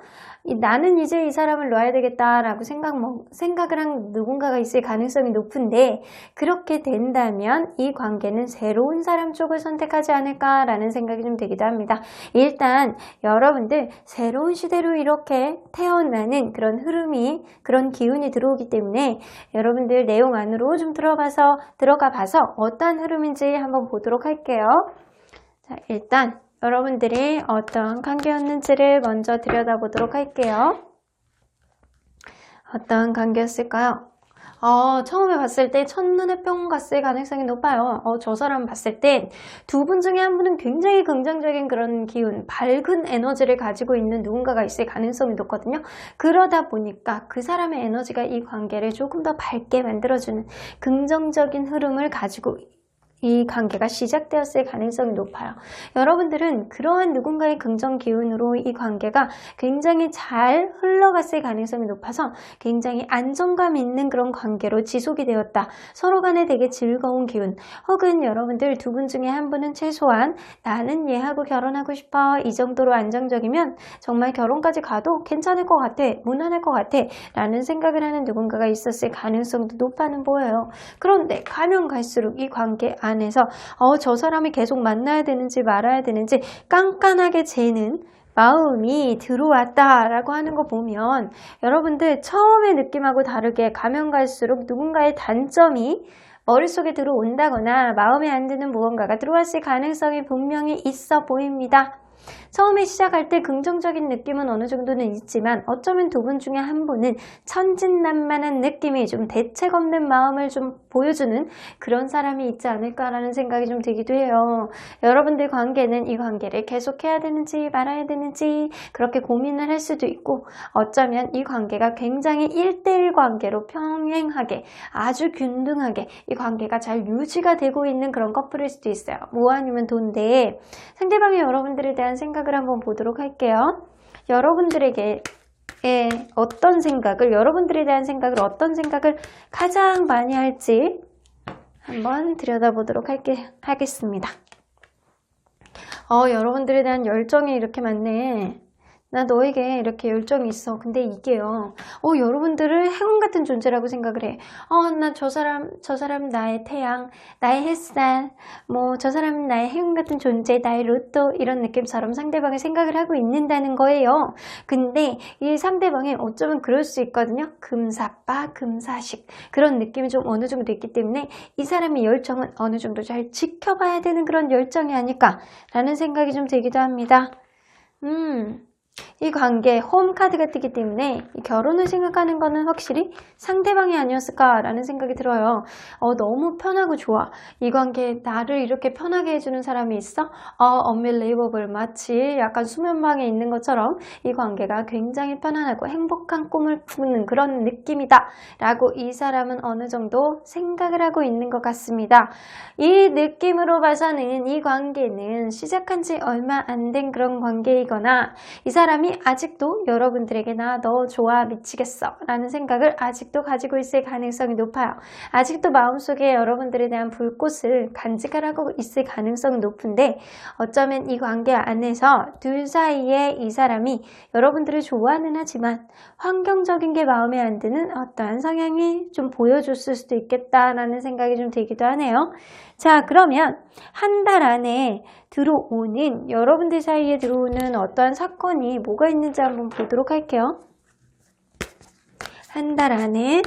나는 이제 이 사람을 놔야 되겠다라고 생각을 한 누군가가 있을 가능성이 높은데, 그렇게 된다면 이 관계는 새로운 사람 쪽을 선택하지 않을까라는 생각이 좀 들기도 합니다. 일단 여러분들 새로운 시대로 이렇게 태어나는 그런 흐름이, 그런 기운이 들어오기 때문에 여러분들 내용 안으로 좀 들어가 봐서 어떤 흐름인지 한번 보도록 할게요. 자, 일단 여러분들이 어떤 관계였는지를 먼저 들여다보도록 할게요. 어떤 관계였을까요? 처음에 봤을 때 첫눈에 뿅 갔을 가능성이 높아요. 저 사람 봤을 때 두 분 중에 한 분은 굉장히 긍정적인 그런 기운, 밝은 에너지를 가지고 있는 누군가가 있을 가능성이 높거든요. 그러다 보니까 그 사람의 에너지가 이 관계를 조금 더 밝게 만들어주는 긍정적인 흐름을 가지고 이 관계가 시작되었을 가능성이 높아요. 여러분들은 그러한 누군가의 긍정 기운으로 이 관계가 굉장히 잘 흘러갔을 가능성이 높아서 굉장히 안정감 있는 그런 관계로 지속이 되었다. 서로 간에 되게 즐거운 기운, 혹은 여러분들 두 분 중에 한 분은 최소한 나는 얘하고 결혼하고 싶어, 이 정도로 안정적이면 정말 결혼까지 가도 괜찮을 것 같아, 무난할 것 같아 라는 생각을 하는 누군가가 있었을 가능성도 높아는 보여요. 그런데 가면 갈수록 이 관계 안에서 저 사람이 계속 만나야 되는지 말아야 되는지 깐깐하게 재는 마음이 들어왔다라고 하는 거 보면 여러분들 처음의 느낌하고 다르게 가면 갈수록 누군가의 단점이 머릿속에 들어온다거나 마음에 안 드는 무언가가 들어왔을 가능성이 분명히 있어 보입니다. 처음에 시작할 때 긍정적인 느낌은 어느 정도는 있지만 어쩌면 두 분 중에 한 분은 천진난만한 느낌이 좀 대책 없는 마음을 좀 보여주는 그런 사람이 있지 않을까라는 생각이 좀 들기도 해요. 여러분들 관계는 이 관계를 계속해야 되는지 말아야 되는지 그렇게 고민을 할 수도 있고 어쩌면 이 관계가 굉장히 1대1 관계로 평행하게 아주 균등하게 이 관계가 잘 유지가 되고 있는 그런 커플일 수도 있어요. 뭐 아니면 돈데 상대방이 여러분들에 대한 생각을 한번 보도록 할게요. 여러분들에게 여러분들에 대한 생각을 어떤 생각을 가장 많이 할지 한번 들여다보도록 하겠습니다. 여러분들에 대한 열정이 이렇게 많네. 나 너에게 이렇게 열정이 있어. 근데 이게요. 여러분들을 행운 같은 존재라고 생각을 해. 나 저 사람 나의 태양, 나의 햇살, 저 사람은 나의 행운 같은 존재, 나의 로또 이런 느낌처럼 상대방의 생각을 하고 있는다는 거예요. 근데 이 상대방이 어쩌면 그럴 수 있거든요. 금사빠, 금사식 그런 느낌이 좀 어느 정도 있기 때문에 이 사람의 열정은 어느 정도 잘 지켜봐야 되는 그런 열정이 아닐까라는 생각이 좀 들기도 합니다. 이 관계 홈카드가 뜨기 때문에 이 결혼을 생각하는 거는 확실히 상대방이 아니었을까라는 생각이 들어요. 너무 편하고 좋아. 이 관계에 나를 이렇게 편하게 해주는 사람이 있어? unbelievable. 마치 약간 수면방에 있는 것처럼 이 관계가 굉장히 편안하고 행복한 꿈을 꾸는 그런 느낌이다 라고 이 사람은 어느 정도 생각을 하고 있는 것 같습니다. 이 느낌으로 봐서는 이 관계는 시작한 지 얼마 안 된 그런 관계이거나 이 사람이 아직도 여러분들에게 나 너 좋아 미치겠어 라는 생각을 아직도 가지고 있을 가능성이 높아요. 아직도 마음속에 여러분들에 대한 불꽃을 간직하고 있을 가능성이 높은데 어쩌면 이 관계 안에서 둘 사이에 이 사람이 여러분들을 좋아는 하지만 환경적인 게 마음에 안 드는 어떠한 성향이 좀 보여줬을 수도 있겠다라는 생각이 좀 들기도 하네요. 자, 그러면 한 달 안에 여러분들 사이에 들어오는 어떠한 사건이 뭐가 있는지 한번 보도록 할게요. 한 달 안에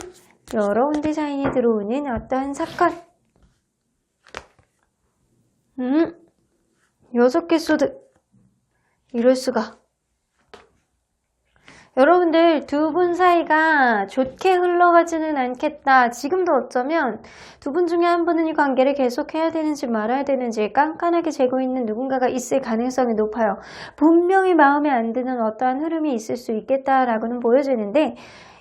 여러분들 사이에 들어오는 어떠한 사건. 6개 소드. 이럴 수가. 여러분들 두 분 사이가 좋게 흘러가지는 않겠다. 지금도 어쩌면 두 분 중에 한 분은 이 관계를 계속해야 되는지 말아야 되는지 깐깐하게 재고 있는 누군가가 있을 가능성이 높아요. 분명히 마음에 안 드는 어떠한 흐름이 있을 수 있겠다라고는 보여지는데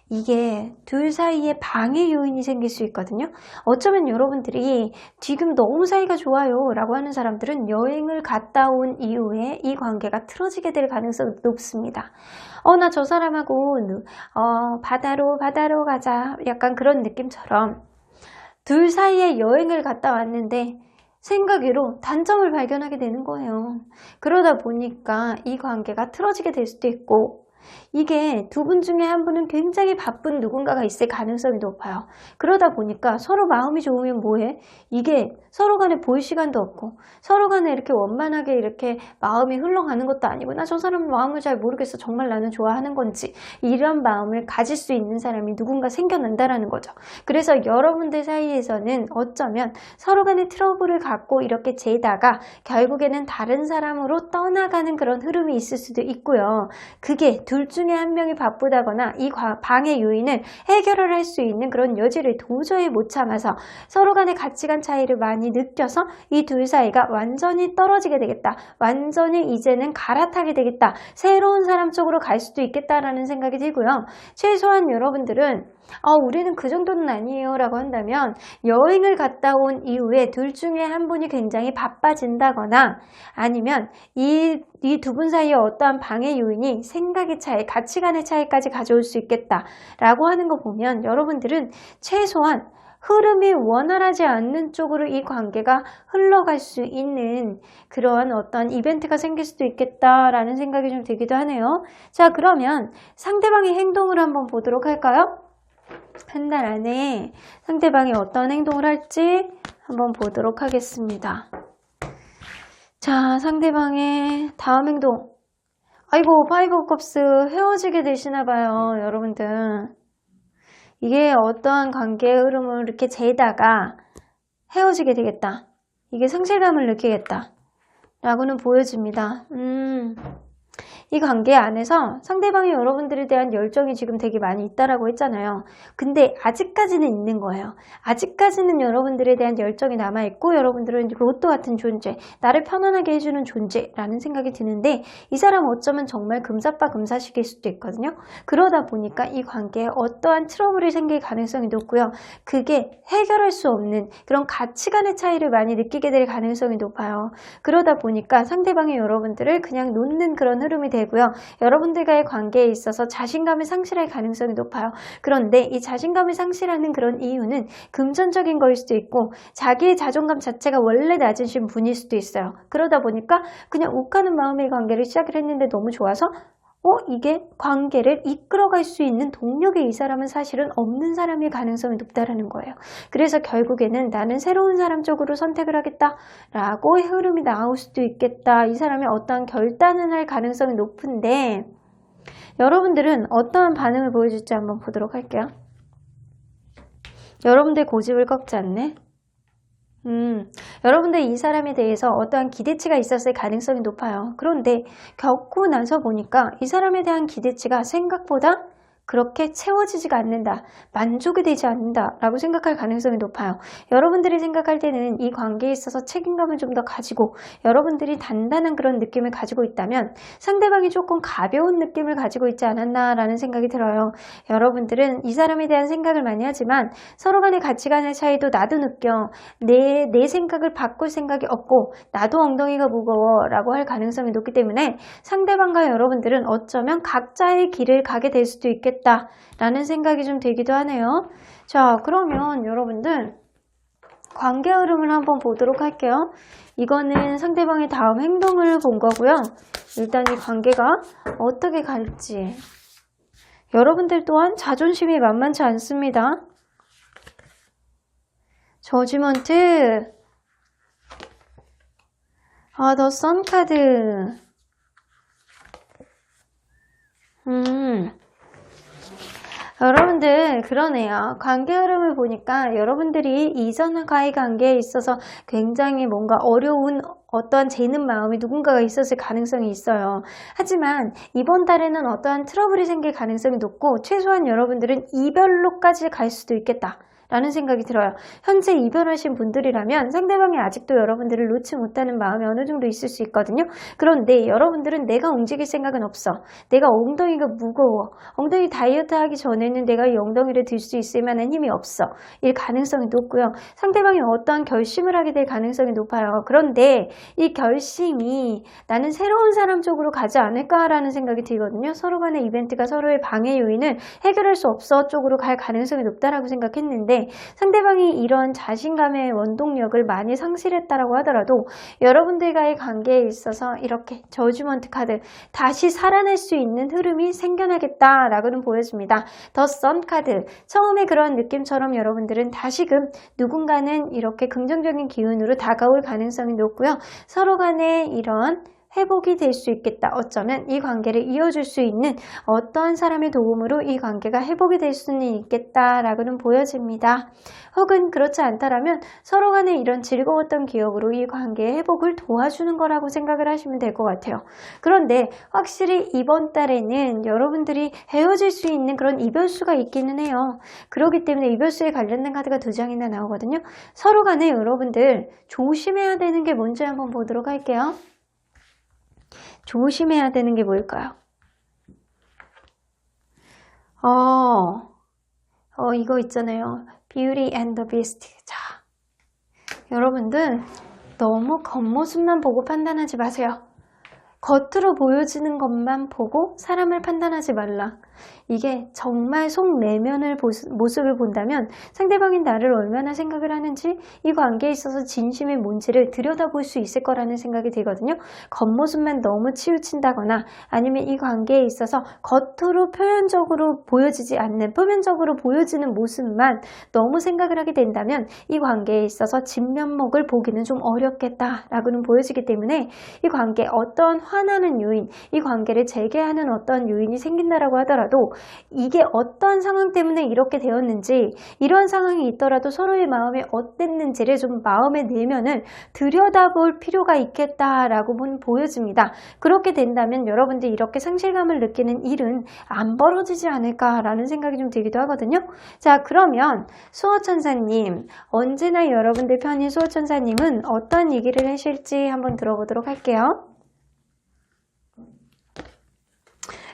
이게 둘 사이에 방해 요인이 생길 수 있거든요. 어쩌면 여러분들이 지금 너무 사이가 좋아요 라고 하는 사람들은 여행을 갔다 온 이후에 이 관계가 틀어지게 될 가능성이 높습니다. 나 저 사람하고 바다로 가자 약간 그런 느낌처럼 둘 사이에 여행을 갔다 왔는데 생각외로 단점을 발견하게 되는 거예요. 그러다 보니까 이 관계가 틀어지게 될 수도 있고 이게 두 분 중에 한 분은 굉장히 바쁜 누군가가 있을 가능성이 높아요. 그러다 보니까 서로 마음이 좋으면 뭐해? 이게 서로 간에 볼 시간도 없고 서로 간에 이렇게 원만하게 이렇게 마음이 흘러가는 것도 아니고 나 저 사람 마음을 잘 모르겠어. 정말 나는 좋아하는 건지 이런 마음을 가질 수 있는 사람이 누군가 생겨난다라는 거죠. 그래서 여러분들 사이에서는 어쩌면 서로 간에 트러블을 갖고 이렇게 재다가 결국에는 다른 사람으로 떠나가는 그런 흐름이 있을 수도 있고요. 그게 둘 중에 한 명이 바쁘다거나 이 방해 요인을 해결을 할 수 있는 그런 여지를 도저히 못 참아서 서로 간의 가치관 차이를 많이 느껴서 이 둘 사이가 완전히 떨어지게 되겠다. 완전히 이제는 갈아타게 되겠다. 새로운 사람 쪽으로 갈 수도 있겠다라는 생각이 들고요. 최소한 여러분들은 우리는 그 정도는 아니에요 라고 한다면 여행을 갔다 온 이후에 둘 중에 한 분이 굉장히 바빠진다거나 아니면 이 두 분 사이에 어떠한 방해 요인이 생각의 차이, 가치관의 차이까지 가져올 수 있겠다 라고 하는 거 보면 여러분들은 최소한 흐름이 원활하지 않는 쪽으로 이 관계가 흘러갈 수 있는 그런 어떤 이벤트가 생길 수도 있겠다라는 생각이 좀 들기도 하네요. 자, 그러면 상대방의 행동을 한번 보도록 할까요? 한 달 안에 상대방이 어떤 행동을 할지 한번 보도록 하겠습니다. 자, 상대방의 다음 행동. 아이고, 파이브 오브 컵스 헤어지게 되시나봐요, 여러분들. 이게 어떠한 관계의 흐름을 이렇게 재다가 헤어지게 되겠다. 이게 상실감을 느끼겠다. 라고는 보여집니다. 이 관계 안에서 상대방이 여러분들에 대한 열정이 지금 되게 많이 있다라고 했잖아요. 근데 아직까지는 있는 거예요. 아직까지는 여러분들에 대한 열정이 남아있고 여러분들은 로또 같은 존재, 나를 편안하게 해주는 존재라는 생각이 드는데 이 사람 어쩌면 정말 금사빠 금사식일 수도 있거든요. 그러다 보니까 이 관계에 어떠한 트러블이 생길 가능성이 높고요. 그게 해결할 수 없는 그런 가치관의 차이를 많이 느끼게 될 가능성이 높아요. 그러다 보니까 상대방이 여러분들을 그냥 놓는 그런 흐름이 되고요. 여러분들과의 관계에 있어서 자신감을 상실할 가능성이 높아요. 그런데 이 자신감을 상실하는 그런 이유는 금전적인 거일 수도 있고 자기의 자존감 자체가 원래 낮으신 분일 수도 있어요. 그러다 보니까 그냥 욱하는 마음의 관계를 시작을 했는데 너무 좋아서 이게 관계를 이끌어갈 수 있는 동력이 이 사람은 사실은 없는 사람일 가능성이 높다라는 거예요. 그래서 결국에는 나는 새로운 사람 쪽으로 선택을 하겠다라고 흐름이 나올 수도 있겠다. 이 사람이 어떠한 결단을 할 가능성이 높은데 여러분들은 어떠한 반응을 보여줄지 한번 보도록 할게요. 여러분들 고집을 꺾지 않네. 여러분들 이 사람에 대해서 어떠한 기대치가 있었을 가능성이 높아요. 그런데 겪고 나서 보니까 이 사람에 대한 기대치가 생각보다 그렇게 채워지지가 않는다. 만족이 되지 않는다. 라고 생각할 가능성이 높아요. 여러분들이 생각할 때는 이 관계에 있어서 책임감을 좀 더 가지고 여러분들이 단단한 그런 느낌을 가지고 있다면 상대방이 조금 가벼운 느낌을 가지고 있지 않았나 라는 생각이 들어요. 여러분들은 이 사람에 대한 생각을 많이 하지만 서로 간의 가치관의 차이도 나도 느껴. 내 생각을 바꿀 생각이 없고 나도 엉덩이가 무거워 라고 할 가능성이 높기 때문에 상대방과 여러분들은 어쩌면 각자의 길을 가게 될 수도 있겠다. 라는 생각이 좀 들기도 하네요. 자, 그러면 여러분들 관계 흐름을 한번 보도록 할게요. 이거는 상대방의 다음 행동을 본 거고요. 일단 이 관계가 어떻게 갈지. 여러분들 또한 자존심이 만만치 않습니다. 저지먼트. 더 선 카드. 여러분들 그러네요. 관계 흐름을 보니까 여러분들이 이전과의 관계에 있어서 굉장히 뭔가 어려운 어떠한 재는 마음이 누군가가 있었을 가능성이 있어요. 하지만 이번 달에는 어떠한 트러블이 생길 가능성이 높고 최소한 여러분들은 이별로까지 갈 수도 있겠다. 라는 생각이 들어요. 현재 이별하신 분들이라면 상대방이 아직도 여러분들을 놓지 못하는 마음이 어느 정도 있을 수 있거든요. 그런데 여러분들은 내가 움직일 생각은 없어. 내가 엉덩이가 무거워. 엉덩이 다이어트 하기 전에는 내가 이 엉덩이를 들 수 있을 만한 힘이 없어. 이 가능성이 높고요. 상대방이 어떠한 결심을 하게 될 가능성이 높아요. 그런데 이 결심이 나는 새로운 사람 쪽으로 가지 않을까라는 생각이 들거든요. 서로 간의 이벤트가 서로의 방해 요인을 해결할 수 없어 쪽으로 갈 가능성이 높다라고 생각했는데 상대방이 이런 자신감의 원동력을 많이 상실했다라고 하더라도 여러분들과의 관계에 있어서 이렇게 저지먼트 카드 다시 살아날 수 있는 흐름이 생겨나겠다라고는 보여집니다. 더 선 카드 처음에 그런 느낌처럼 여러분들은 다시금 누군가는 이렇게 긍정적인 기운으로 다가올 가능성이 높고요. 서로 간에 이런 회복이 될 수 있겠다. 어쩌면 이 관계를 이어줄 수 있는 어떤 사람의 도움으로 이 관계가 회복이 될 수는 있겠다라고는 보여집니다. 혹은 그렇지 않다라면 서로 간에 이런 즐거웠던 기억으로 이 관계의 회복을 도와주는 거라고 생각을 하시면 될 것 같아요. 그런데 확실히 이번 달에는 여러분들이 헤어질 수 있는 그런 이별수가 있기는 해요. 그렇기 때문에 이별수에 관련된 카드가 2장이나 나오거든요. 서로 간에 여러분들 조심해야 되는 게 뭔지 한번 보도록 할게요. 조심해야 되는 게 뭘까요? 이거 있잖아요. Beauty and the Beast. 자, 여러분들 너무 겉모습만 보고 판단하지 마세요. 겉으로 보여지는 것만 보고 사람을 판단하지 말라. 이게 정말 속 내면을 모습을 본다면 상대방이 나를 얼마나 생각을 하는지 이 관계에 있어서 진심이 뭔지를 들여다볼 수 있을 거라는 생각이 들거든요. 겉모습만 너무 치우친다거나 아니면 이 관계에 있어서 겉으로 표면적으로 보여지지 않는 표면적으로 보여지는 모습만 너무 생각을 하게 된다면 이 관계에 있어서 진면목을 보기는 좀 어렵겠다라고는 보여지기 때문에 이 관계에 어떤 화나는 요인, 이 관계를 재개하는 어떤 요인이 생긴다라고 하더라도 있더라도 이게 어떤 상황 때문에 이렇게 되었는지, 이런 상황이 있더라도 서로의 마음이 어땠는지를 좀 마음의 내면을 들여다볼 필요가 있겠다라고 보여집니다. 그렇게 된다면 여러분들이 이렇게 상실감을 느끼는 일은 안 벌어지지 않을까라는 생각이 좀 들기도 하거든요. 자, 그러면 수호천사님, 언제나 여러분들 편인 수호천사님은 어떤 얘기를 하실지 한번 들어보도록 할게요.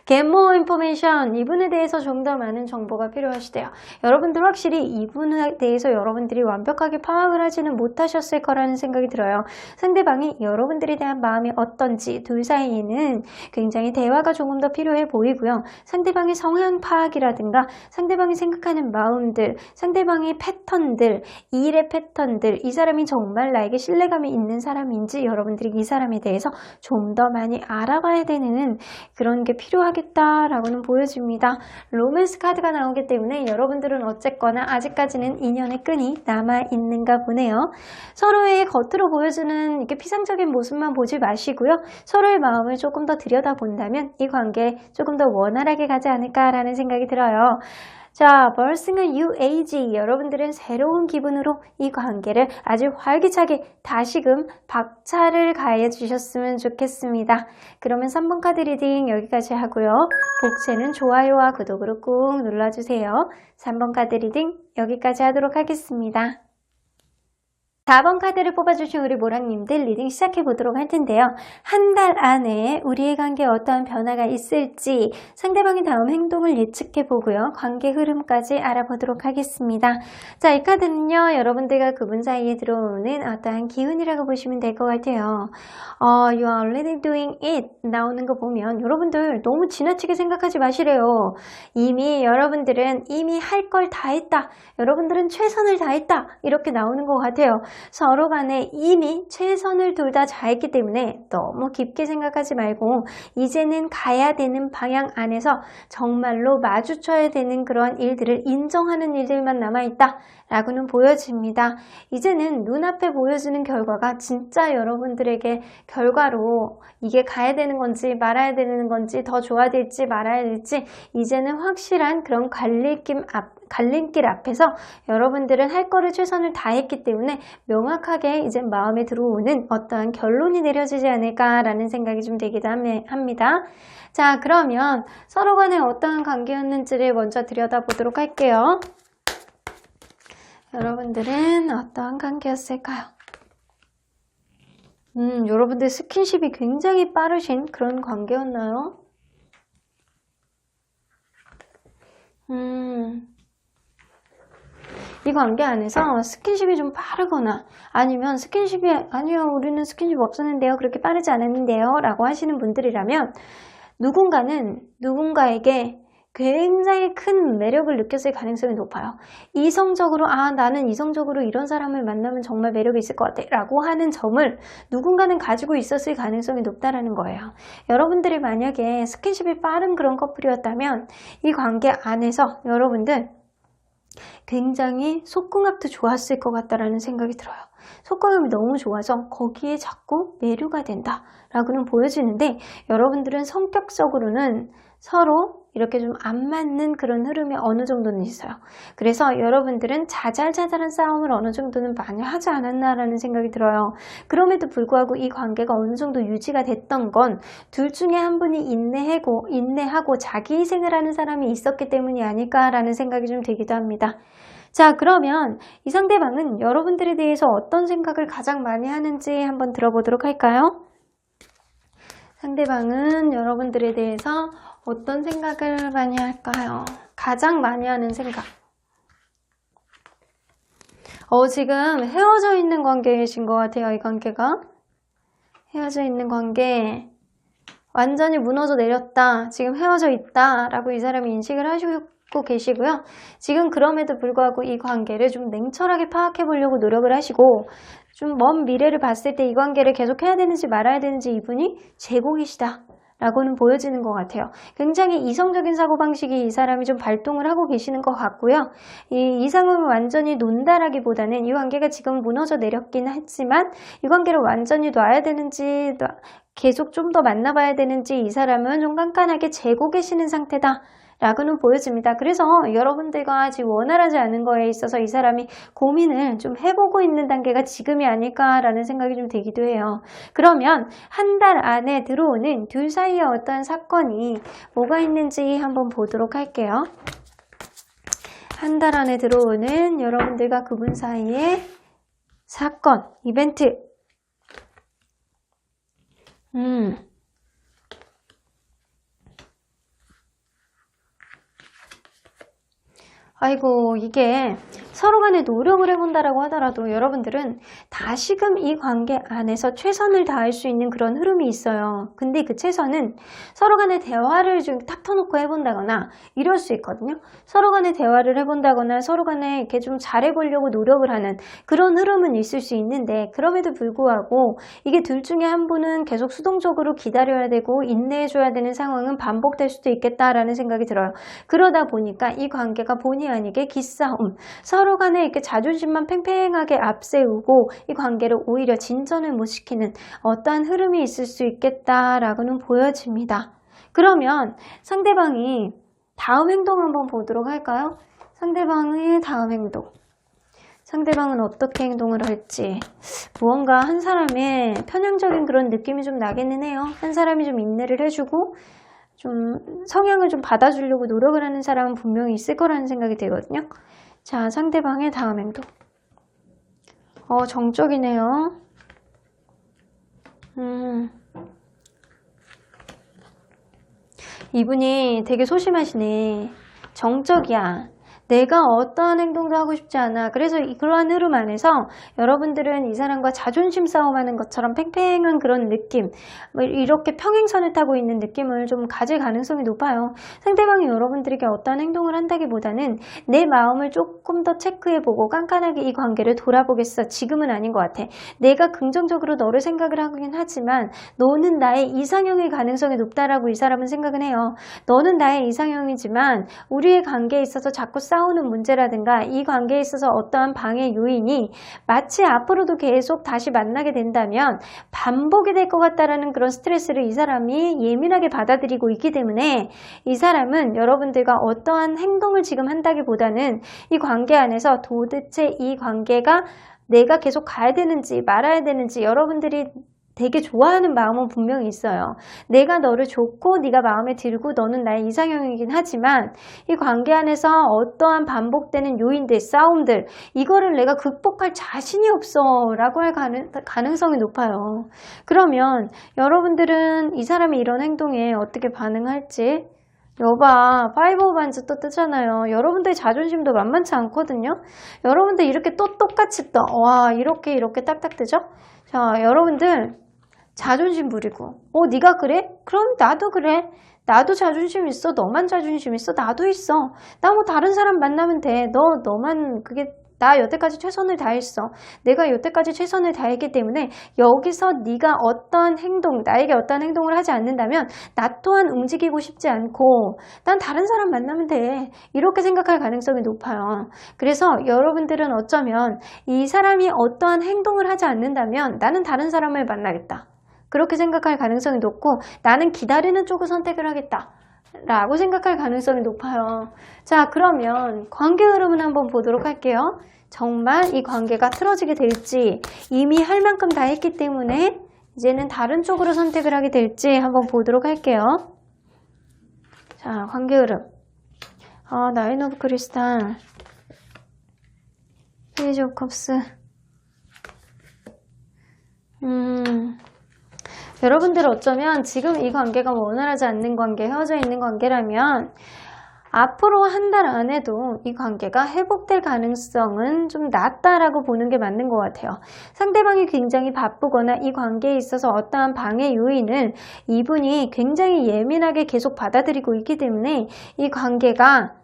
Get more information. 이분에 대해서 좀 더 많은 정보가 필요하시대요. 여러분들 확실히 이분에 대해서 여러분들이 완벽하게 파악을 하지는 못하셨을 거라는 생각이 들어요. 상대방이 여러분들에 대한 마음이 어떤지 둘 사이에는 굉장히 대화가 조금 더 필요해 보이고요. 상대방의 성향 파악이라든가 상대방이 생각하는 마음들, 상대방의 패턴들, 일의 패턴들, 이 사람이 정말 나에게 신뢰감이 있는 사람인지 여러분들이 이 사람에 대해서 좀 더 많이 알아봐야 되는 그런 게 필요하겠다라고는 보여집니다. 로맨스 카드가 나오기 때문에 여러분들은 어쨌거나 아직까지는 인연의 끈이 남아있는가 보네요. 서로의 겉으로 보여주는 이렇게 피상적인 모습만 보지 마시고요. 서로의 마음을 조금 더 들여다본다면 이 관계 조금 더 원활하게 가지 않을까라는 생각이 들어요. 자, 벌스는 UAG. 여러분들은 새로운 기분으로 이 관계를 아주 활기차게 다시금 박차를 가해 주셨으면 좋겠습니다. 그러면 3번 카드 리딩 여기까지 하고요. 복채는 좋아요와 구독으로 꾹 눌러주세요. 3번 카드 리딩 여기까지 하도록 하겠습니다. 4번 카드를 뽑아주신 우리 모랑님들 리딩 시작해보도록 할 텐데요. 한 달 안에 우리의 관계에 어떠한 변화가 있을지 상대방의 다음 행동을 예측해보고요. 관계 흐름까지 알아보도록 하겠습니다. 자, 이 카드는요. 여러분들과 그분 사이에 들어오는 어떠한 기운이라고 보시면 될 것 같아요. You are already doing it 나오는 거 보면 여러분들 너무 지나치게 생각하지 마시래요. 여러분들은 이미 할 걸 다 했다. 여러분들은 최선을 다했다. 이렇게 나오는 것 같아요. 서로 간에 이미 최선을 둘 다 다했기 때문에 너무 깊게 생각하지 말고 이제는 가야 되는 방향 안에서 정말로 마주쳐야 되는 그러한 일들을 인정하는 일들만 남아있다 라고는 보여집니다. 이제는 눈앞에 보여지는 결과가 진짜 여러분들에게 결과로 이게 가야 되는 건지 말아야 되는 건지 더 좋아질지 말아야 될지 이제는 확실한 그런 갈림길 앞에서 여러분들은 할 거를 최선을 다했기 때문에 명확하게 이제 마음에 들어오는 어떠한 결론이 내려지지 않을까라는 생각이 좀 되기도 합니다. 자, 그러면 서로 간에 어떠한 관계였는지를 먼저 들여다보도록 할게요. 여러분들은 어떠한 관계였을까요? 여러분들 스킨십이 굉장히 빠르신 그런 관계였나요? 이 관계 안에서 스킨십이 좀 빠르거나 아니면 아니요 우리는 스킨십 없었는데요 그렇게 빠르지 않았는데요 라고 하시는 분들이라면 누군가는 누군가에게 굉장히 큰 매력을 느꼈을 가능성이 높아요. 이성적으로 나는 이성적으로 이런 사람을 만나면 정말 매력이 있을 것 같아 라고 하는 점을 누군가는 가지고 있었을 가능성이 높다라는 거예요. 여러분들이 만약에 스킨십이 빠른 그런 커플이었다면 이 관계 안에서 여러분들 굉장히 속궁합도 좋았을 것 같다라는 생각이 들어요. 속궁합이 너무 좋아서 거기에 자꾸 매료가 된다라고는 보여지는데 여러분들은 성격적으로는 서로 이렇게 좀 안 맞는 그런 흐름이 어느 정도는 있어요. 그래서 여러분들은 자잘자잘한 싸움을 어느 정도는 많이 하지 않았나라는 생각이 들어요. 그럼에도 불구하고 이 관계가 어느 정도 유지가 됐던 건 둘 중에 한 분이 인내하고 자기 희생을 하는 사람이 있었기 때문이 아닐까라는 생각이 좀 들기도 합니다. 자, 그러면 이 상대방은 여러분들에 대해서 어떤 생각을 가장 많이 하는지 한번 들어보도록 할까요? 상대방은 여러분들에 대해서 어떤 생각을 많이 할까요? 가장 많이 하는 생각. 지금 헤어져 있는 관계이신 것 같아요, 이 관계가. 헤어져 있는 관계. 완전히 무너져 내렸다. 지금 헤어져 있다. 라고 이 사람이 인식을 하시고 계시고요. 지금 그럼에도 불구하고 이 관계를 좀 냉철하게 파악해 보려고 노력을 하시고 좀 먼 미래를 봤을 때 이 관계를 계속 해야 되는지 말아야 되는지 이분이 재고 계시다. 라고는 보여지는 것 같아요. 굉장히 이성적인 사고방식이 이 사람이 좀 발동을 하고 계시는 것 같고요. 이 상황을 완전히 논다라기보다는 이 관계가 지금 무너져 내렸긴 했지만 이 관계를 완전히 놔야 되는지 계속 좀 더 만나봐야 되는지 이 사람은 좀 깐깐하게 재고 계시는 상태다. 라고는 보여집니다. 그래서 여러분들과 지금 원활하지 않은 거에 있어서 이 사람이 고민을 좀 해보고 있는 단계가 지금이 아닐까라는 생각이 좀 들기도 해요. 그러면 한 달 안에 들어오는 둘 사이에 어떤 사건이 뭐가 있는지 한번 보도록 할게요. 한 달 안에 들어오는 여러분들과 그분 사이의 사건, 이벤트. 아이고, 이게 서로 간에 노력을 해본다라고 하더라도 여러분들은 다시금 이 관계 안에서 최선을 다할 수 있는 그런 흐름이 있어요. 근데 그 최선은 서로 간에 대화를 좀 탁 터놓고 해본다거나 이럴 수 있거든요. 서로 간에 대화를 해본다거나 서로 간에 이렇게 좀 잘해보려고 노력을 하는 그런 흐름은 있을 수 있는데, 그럼에도 불구하고 이게 둘 중에 한 분은 계속 수동적으로 기다려야 되고 인내해줘야 되는 상황은 반복될 수도 있겠다라는 생각이 들어요. 그러다 보니까 이 관계가 본의 아니게 기싸움, 서로 간에 이렇게 자존심만 팽팽하게 앞세우고 이 관계를 오히려 진전을 못 시키는 어떠한 흐름이 있을 수 있겠다라고는 보여집니다. 그러면 상대방이 다음 행동 한번 보도록 할까요? 상대방의 다음 행동. 상대방은 어떻게 행동을 할지, 무언가 한 사람의 편향적인 그런 느낌이 좀 나기는 해요. 한 사람이 좀 인내를 해주고 좀 성향을 좀 받아주려고 노력을 하는 사람은 분명히 있을 거라는 생각이 들거든요. 자, 상대방의 다음 행동. 정적이네요. 이분이 되게 소심하시네. 정적이야. 내가 어떠한 행동도 하고 싶지 않아. 그래서 그러한 흐름 안에서 여러분들은 이 사람과 자존심 싸움하는 것처럼 팽팽한 그런 느낌, 이렇게 평행선을 타고 있는 느낌을 좀 가질 가능성이 높아요. 상대방이 여러분들에게 어떠한 행동을 한다기보다는 내 마음을 조금 더 체크해보고 깐깐하게 이 관계를 돌아보겠어. 지금은 아닌 것 같아. 내가 긍정적으로 너를 생각을 하긴 하지만 너는 나의 이상형일 가능성이 높다라고 이 사람은 생각은 해요. 너는 나의 이상형이지만 우리의 관계에 있어서 자꾸 싸우는 문제라든가 이 관계에 있어서 어떠한 방해 요인이 마치 앞으로도 계속 다시 만나게 된다면 반복이 될 것 같다라는 그런 스트레스를 이 사람이 예민하게 받아들이고 있기 때문에 이 사람은 여러분들과 어떠한 행동을 지금 한다기보다는 이 관계 안에서 도대체 이 관계가 내가 계속 가야 되는지 말아야 되는지 여러분들이 되게 좋아하는 마음은 분명히 있어요. 내가 너를 좋고 네가 마음에 들고 너는 나의 이상형이긴 하지만 이 관계 안에서 어떠한 반복되는 요인들, 싸움들, 이거를 내가 극복할 자신이 없어 라고 할 가능성이 높아요. 그러면 여러분들은 이 사람이 이런 행동에 어떻게 반응할지, 여봐, 파이브 오브 반즈 또 뜨잖아요. 여러분들 자존심도 만만치 않거든요. 여러분들 이렇게 또 똑같이 떠. 와, 이렇게 딱딱 뜨죠? 자, 여러분들 자존심 부리고 네가 그래? 그럼 나도 그래. 나도 자존심 있어. 너만 자존심 있어. 나도 있어. 나 뭐 다른 사람 만나면 돼. 너만 그게 나 여태까지 최선을 다했어. 내가 여태까지 최선을 다했기 때문에 여기서 네가 어떤 행동, 나에게 어떤 행동을 하지 않는다면 나 또한 움직이고 싶지 않고 난 다른 사람 만나면 돼. 이렇게 생각할 가능성이 높아요. 그래서 여러분들은 어쩌면 이 사람이 어떠한 행동을 하지 않는다면 나는 다른 사람을 만나겠다. 그렇게 생각할 가능성이 높고 나는 기다리는 쪽을 선택을 하겠다. 라고 생각할 가능성이 높아요. 자, 그러면 관계 흐름을 한번 보도록 할게요. 정말 이 관계가 틀어지게 될지, 이미 할 만큼 다 했기 때문에 이제는 다른 쪽으로 선택을 하게 될지 한번 보도록 할게요. 자, 관계 흐름. 나인 오브 크리스탈, 페이지 오브 컵스. 여러분들 어쩌면 지금 이 관계가 원활하지 않는 관계, 헤어져 있는 관계라면 앞으로 한 달 안에도 이 관계가 회복될 가능성은 좀 낮다라고 보는 게 맞는 것 같아요. 상대방이 굉장히 바쁘거나 이 관계에 있어서 어떠한 방해 요인을 이분이 굉장히 예민하게 계속 받아들이고 있기 때문에 이 관계가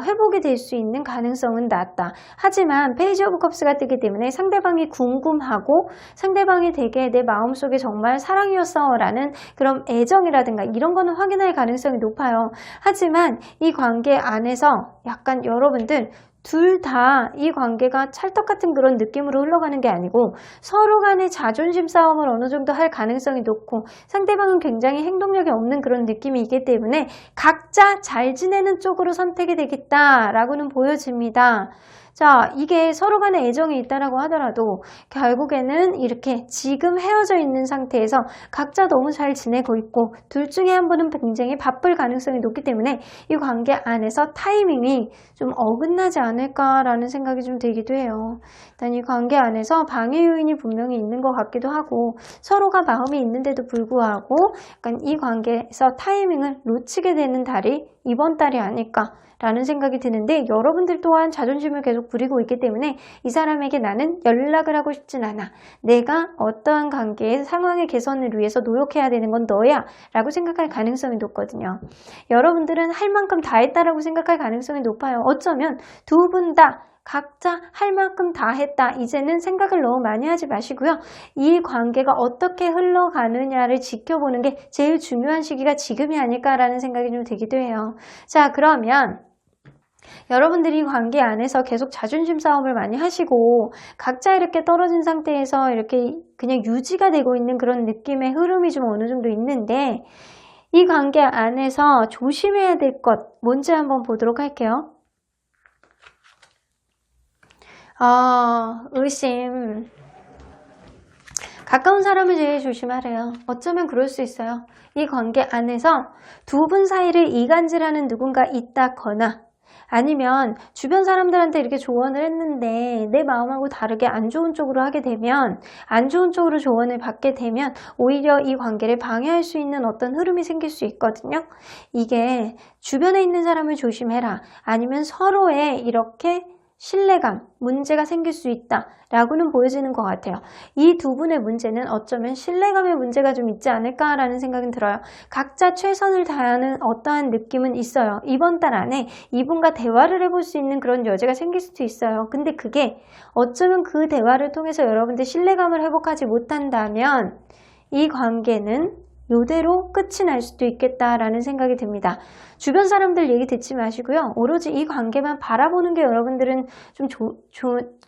회복이 될 수 있는 가능성은 낮다. 하지만 페이지 오브 컵스가 뜨기 때문에 상대방이 궁금하고 상대방이 되게 내 마음속에 정말 사랑이었어 라는 그런 애정이라든가 이런 거는 확인할 가능성이 높아요. 하지만 이 관계 안에서 약간 여러분들 둘 다 이 관계가 찰떡 같은 그런 느낌으로 흘러가는 게 아니고 서로 간의 자존심 싸움을 어느 정도 할 가능성이 높고 상대방은 굉장히 행동력이 없는 그런 느낌이 있기 때문에 각자 잘 지내는 쪽으로 선택이 되겠다라고는 보여집니다. 자, 이게 서로 간에 애정이 있다라고 하더라도 결국에는 이렇게 지금 헤어져 있는 상태에서 각자 너무 잘 지내고 있고 둘 중에 한 분은 굉장히 바쁠 가능성이 높기 때문에 이 관계 안에서 타이밍이 좀 어긋나지 않을까라는 생각이 좀 들기도 해요. 일단 이 관계 안에서 방해 요인이 분명히 있는 것 같기도 하고 서로가 마음이 있는데도 불구하고 약간 이 관계에서 타이밍을 놓치게 되는 달이 이번 달이 아닐까 라는 생각이 드는데 여러분들 또한 자존심을 계속 부리고 있기 때문에 이 사람에게 나는 연락을 하고 싶진 않아. 내가 어떠한 관계의 상황의 개선을 위해서 노력해야 되는 건 너야 라고 생각할 가능성이 높거든요. 여러분들은 할 만큼 다 했다라고 생각할 가능성이 높아요. 어쩌면 두 분 다 각자 할 만큼 다 했다. 이제는 생각을 너무 많이 하지 마시고요. 이 관계가 어떻게 흘러가느냐를 지켜보는 게 제일 중요한 시기가 지금이 아닐까라는 생각이 좀 들기도 해요. 자, 그러면 여러분들이 관계 안에서 계속 자존심 싸움을 많이 하시고 각자 이렇게 떨어진 상태에서 이렇게 그냥 유지가 되고 있는 그런 느낌의 흐름이 좀 어느 정도 있는데 이 관계 안에서 조심해야 될 것 뭔지 한번 보도록 할게요. 의심. 가까운 사람을 제일 조심하래요. 어쩌면 그럴 수 있어요. 이 관계 안에서 두 분 사이를 이간질하는 누군가 있다거나 아니면 주변 사람들한테 이렇게 조언을 했는데 내 마음하고 다르게 안 좋은 쪽으로 하게 되면 안 좋은 쪽으로 조언을 받게 되면 오히려 이 관계를 방해할 수 있는 어떤 흐름이 생길 수 있거든요. 이게 주변에 있는 사람을 조심해라. 아니면 서로의 이렇게 신뢰감, 문제가 생길 수 있다라고는 보여지는 것 같아요. 이 두 분의 문제는 어쩌면 신뢰감의 문제가 좀 있지 않을까라는 생각은 들어요. 각자 최선을 다하는 어떠한 느낌은 있어요. 이번 달 안에 이분과 대화를 해볼 수 있는 그런 여지가 생길 수도 있어요. 근데 그게 어쩌면 그 대화를 통해서 여러분들 신뢰감을 회복하지 못한다면 이 관계는 이대로 끝이 날 수도 있겠다라는 생각이 듭니다. 주변 사람들 얘기 듣지 마시고요. 오로지 이 관계만 바라보는 게 여러분들은 좀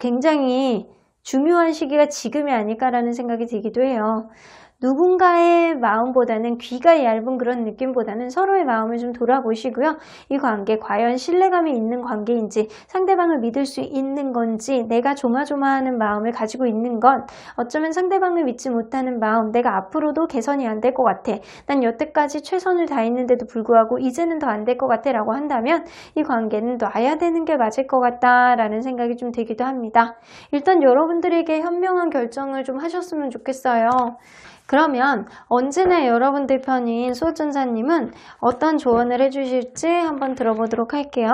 굉장히 중요한 시기가 지금이 아닐까라는 생각이 들기도 해요. 누군가의 마음보다는 귀가 얇은 그런 느낌보다는 서로의 마음을 좀 돌아보시고요. 이 관계 과연 신뢰감이 있는 관계인지 상대방을 믿을 수 있는 건지 내가 조마조마하는 마음을 가지고 있는 건 어쩌면 상대방을 믿지 못하는 마음 내가 앞으로도 개선이 안 될 것 같아. 난 여태까지 최선을 다했는데도 불구하고 이제는 더 안 될 것 같아 라고 한다면 이 관계는 놔야 되는 게 맞을 것 같다 라는 생각이 좀 들기도 합니다. 일단 여러분들에게 현명한 결정을 좀 하셨으면 좋겠어요. 그러면 언제나 여러분들 편인 수호천사님은 어떤 조언을 해주실지 한번 들어보도록 할게요.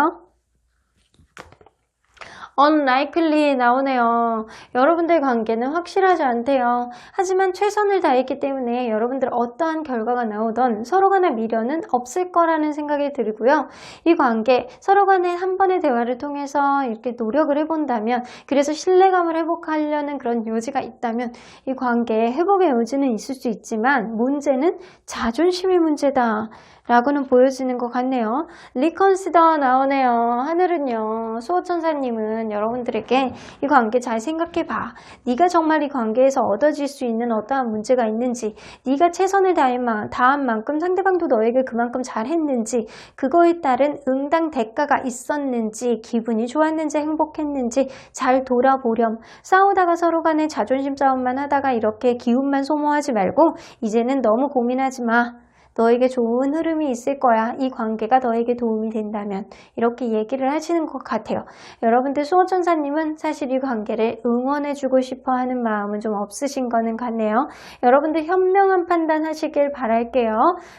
unlikely 나오네요. 여러분들 관계는 확실하지 않대요. 하지만 최선을 다했기 때문에 여러분들 어떠한 결과가 나오던 서로 간의 미련은 없을 거라는 생각이 들고요. 이 관계 서로 간의 한 번의 대화를 통해서 이렇게 노력을 해본다면 그래서 신뢰감을 회복하려는 그런 요지가 있다면 이 관계에 회복의 요지는 있을 수 있지만 문제는 자존심의 문제다. 라고는 보여지는 것 같네요. 리컨시더 나오네요. 하늘은요. 수호천사님은 여러분들에게 이 관계 잘 생각해봐. 네가 정말 이 관계에서 얻어질 수 있는 어떠한 문제가 있는지 네가 최선을 다한 만큼 상대방도 너에게 그만큼 잘했는지 그거에 따른 응당 대가가 있었는지 기분이 좋았는지 행복했는지 잘 돌아보렴. 싸우다가 서로 간에 자존심 싸움만 하다가 이렇게 기운만 소모하지 말고 이제는 너무 고민하지 마. 너에게 좋은 흐름이 있을 거야. 이 관계가 너에게 도움이 된다면 이렇게 얘기를 하시는 것 같아요. 여러분들 수호천사님은 사실 이 관계를 응원해주고 싶어하는 마음은 좀 없으신 거는 같네요. 여러분들 현명한 판단 하시길 바랄게요.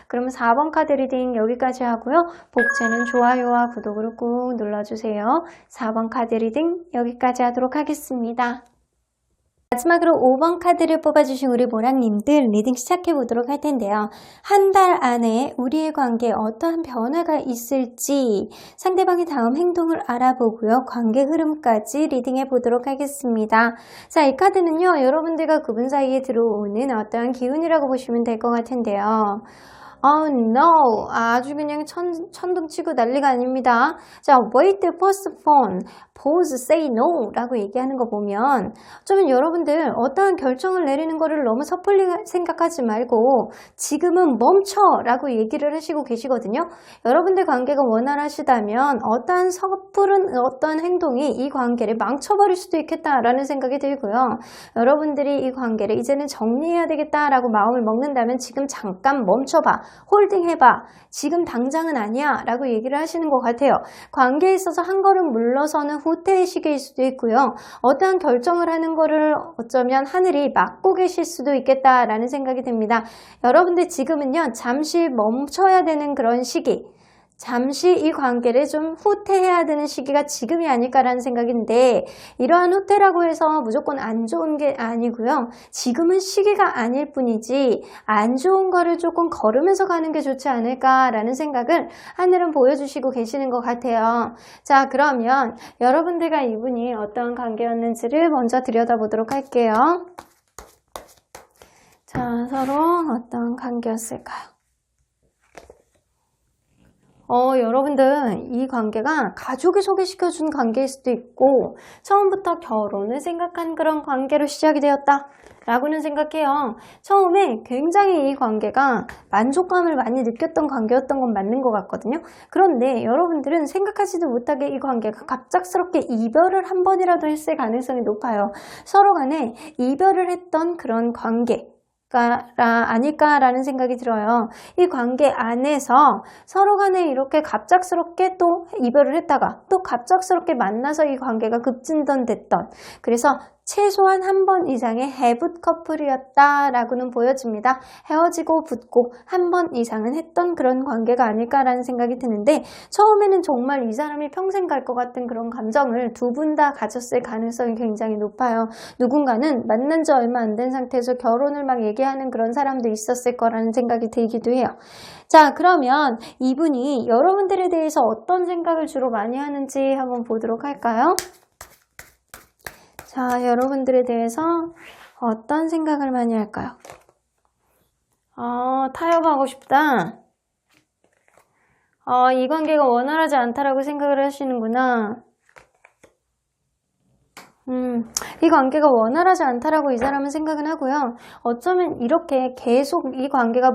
그럼 4번 카드 리딩 여기까지 하고요. 복채는 좋아요와 구독을 꾹 눌러주세요. 4번 카드 리딩 여기까지 하도록 하겠습니다. 마지막으로 5번 카드를 뽑아주신 우리 모랑님들 리딩 시작해보도록 할 텐데요. 한 달 안에 우리의 관계에 어떠한 변화가 있을지 상대방의 다음 행동을 알아보고요. 관계 흐름까지 리딩해보도록 하겠습니다. 자, 이 카드는요. 여러분들과 그분 사이에 들어오는 어떠한 기운이라고 보시면 될 것 같은데요. no. 아주 그냥 천둥치고 난리가 아닙니다. 자, wait, postpone. pause, say no 라고 얘기하는 거 보면 좀 여러분들 어떠한 결정을 내리는 거를 너무 섣불리 생각하지 말고 지금은 멈춰 라고 얘기를 하시고 계시거든요. 여러분들 관계가 원활하시다면 어떠한 섣부른 어떠한 행동이 이 관계를 망쳐버릴 수도 있겠다라는 생각이 들고요. 여러분들이 이 관계를 이제는 정리해야 되겠다라고 마음을 먹는다면 지금 잠깐 멈춰봐, 홀딩해봐, 지금 당장은 아니야 라고 얘기를 하시는 것 같아요. 관계에 있어서 한 걸음 물러서는 후퇴의 시기일 수도 있고요. 어떠한 결정을 하는 거를 어쩌면 하늘이 막고 계실 수도 있겠다라는 생각이 듭니다. 여러분들 지금은요, 잠시 멈춰야 되는 그런 시기, 잠시 이 관계를 좀 후퇴해야 되는 시기가 지금이 아닐까라는 생각인데, 이러한 후퇴라고 해서 무조건 안 좋은 게 아니고요. 지금은 시기가 아닐 뿐이지 안 좋은 거를 조금 걸으면서 가는 게 좋지 않을까라는 생각을 하늘은 보여주시고 계시는 것 같아요. 자, 그러면 여러분들과 이분이 어떤 관계였는지를 먼저 들여다보도록 할게요. 자, 서로 어떤 관계였을까요? 여러분들 이 관계가 가족이 소개시켜준 관계일 수도 있고 처음부터 결혼을 생각한 그런 관계로 시작이 되었다 라고는 생각해요. 처음에 굉장히 이 관계가 만족감을 많이 느꼈던 관계였던 건 맞는 것 같거든요. 그런데 여러분들은 생각하지도 못하게 이 관계가 갑작스럽게 이별을 한 번이라도 했을 가능성이 높아요. 서로 간에 이별을 했던 그런 관계 아닐까라는 생각이 들어요. 이 관계 안에서 서로 간에 이렇게 갑작스럽게 또 이별을 했다가 또 갑작스럽게 만나서 이 관계가 급진전됐던, 그래서 최소한 한 번 이상의 해붓 커플이었다라고는 보여집니다. 헤어지고 붙고 한 번 이상은 했던 그런 관계가 아닐까라는 생각이 드는데, 처음에는 정말 이 사람이 평생 갈 것 같은 그런 감정을 두 분 다 가졌을 가능성이 굉장히 높아요. 누군가는 만난 지 얼마 안 된 상태에서 결혼을 막 얘기하는 그런 사람도 있었을 거라는 생각이 들기도 해요. 자, 그러면 이분이 여러분들에 대해서 어떤 생각을 주로 많이 하는지 한번 보도록 할까요? 자, 여러분들에 대해서 어떤 생각을 많이 할까요? 타협하고 싶다. 이 관계가 원활하지 않다라고 생각을 하시는구나. 이 관계가 원활하지 않다라고 이 사람은 생각은 하고요. 어쩌면 이렇게 계속 이 관계가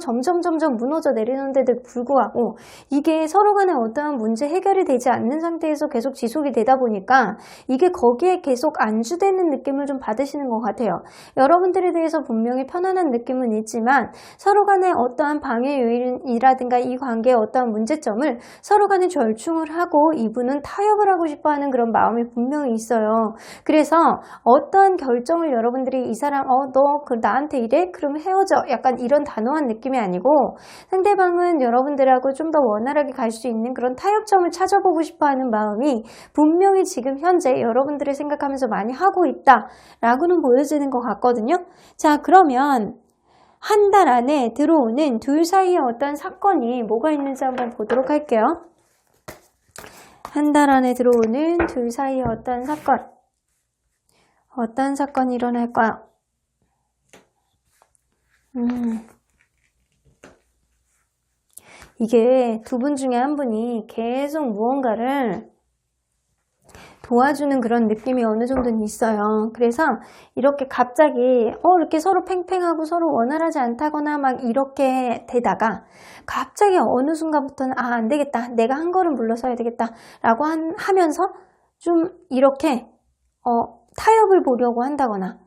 점점 무너져 내리는데도 불구하고 이게 서로 간에 어떠한 문제 해결이 되지 않는 상태에서 계속 지속이 되다 보니까 이게 거기에 계속 안주되는 느낌을 좀 받으시는 것 같아요. 여러분들에 대해서 분명히 편안한 느낌은 있지만 서로 간에 어떠한 방해 요인이라든가 이 관계의 어떠한 문제점을 서로 간에 절충을 하고 이분은 타협을 하고 싶어하는 그런 마음이 분명히 있어요. 그래서 어떠한 결정을 여러분들이 이 사람 너 나한테 이래? 그럼 헤어져. 약간 이런 단호한 느낌이 아니고 상대방은 여러분들하고 좀 더 원활하게 갈 수 있는 그런 타협점을 찾아보고 싶어하는 마음이 분명히 지금 현재 여러분들을 생각하면서 많이 하고 있다라고는 보여지는 것 같거든요. 자, 그러면 한 달 안에 들어오는 둘 사이에 어떤 사건이 뭐가 있는지 한번 보도록 할게요. 한 달 안에 들어오는 둘 사이에 어떤 사건이 일어날까요? 이게 두 분 중에 한 분이 계속 무언가를 도와주는 그런 느낌이 어느 정도는 있어요. 그래서 이렇게 갑자기 이렇게 서로 팽팽하고 서로 원활하지 않다거나 막 이렇게 되다가 갑자기 어느 순간부터는 안 되겠다. 내가 한 걸음 물러서야 되겠다. 라고 하면서 좀 이렇게 타협을 보려고 한다거나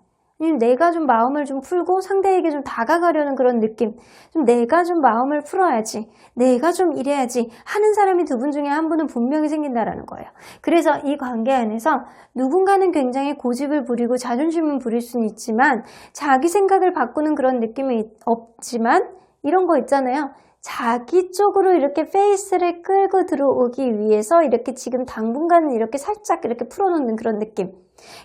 내가 좀 마음을 좀 풀고 상대에게 좀 다가가려는 그런 느낌, 좀 내가 좀 마음을 풀어야지, 내가 좀 이래야지 하는 사람이 두 분 중에 한 분은 분명히 생긴다라는 거예요. 그래서 이 관계 안에서 누군가는 굉장히 고집을 부리고 자존심을 부릴 수는 있지만 자기 생각을 바꾸는 그런 느낌이 없지만 이런 거 있잖아요. 자기 쪽으로 이렇게 페이스를 끌고 들어오기 위해서 이렇게 지금 당분간은 이렇게 살짝 이렇게 풀어놓는 그런 느낌.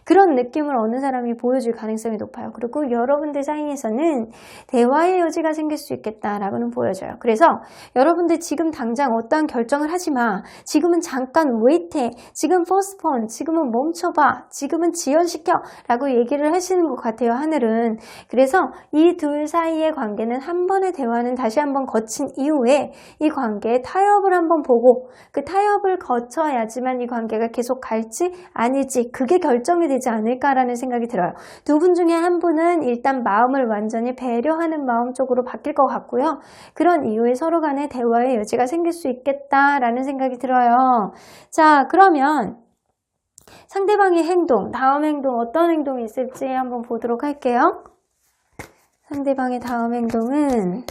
그런 느낌을 어느 사람이 보여줄 가능성이 높아요. 그리고 여러분들 사이에서는 대화의 여지가 생길 수 있겠다라고는 보여져요. 그래서 여러분들 지금 당장 어떠한 결정을 하지 마. 지금은 잠깐 웨이트해. 지금 포스폰. 지금은 멈춰봐. 지금은 지연시켜. 라고 얘기를 하시는 것 같아요. 하늘은. 그래서 이 둘 사이의 관계는 한 번의 대화는 다시 한번 거친 이후에 이 관계의 타협을 한번 보고 그 타협을 거쳐야지만 이 관계가 계속 갈지 아닐지 그게 결정이 되지 않을까라는 생각이 들어요. 두 분 중에 한 분은 일단 마음을 완전히 배려하는 마음 쪽으로 바뀔 것 같고요. 그런 이후에 서로 간의 대화의 여지가 생길 수 있겠다라는 생각이 들어요. 자, 그러면 상대방의 행동, 다음 행동 어떤 행동이 있을지 한번 보도록 할게요. 상대방의 다음 행동은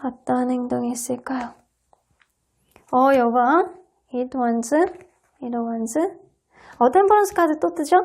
어떤 행동이 있을까요? 여봐. It wants, it wants. 템퍼런스 카드 또 뜨죠?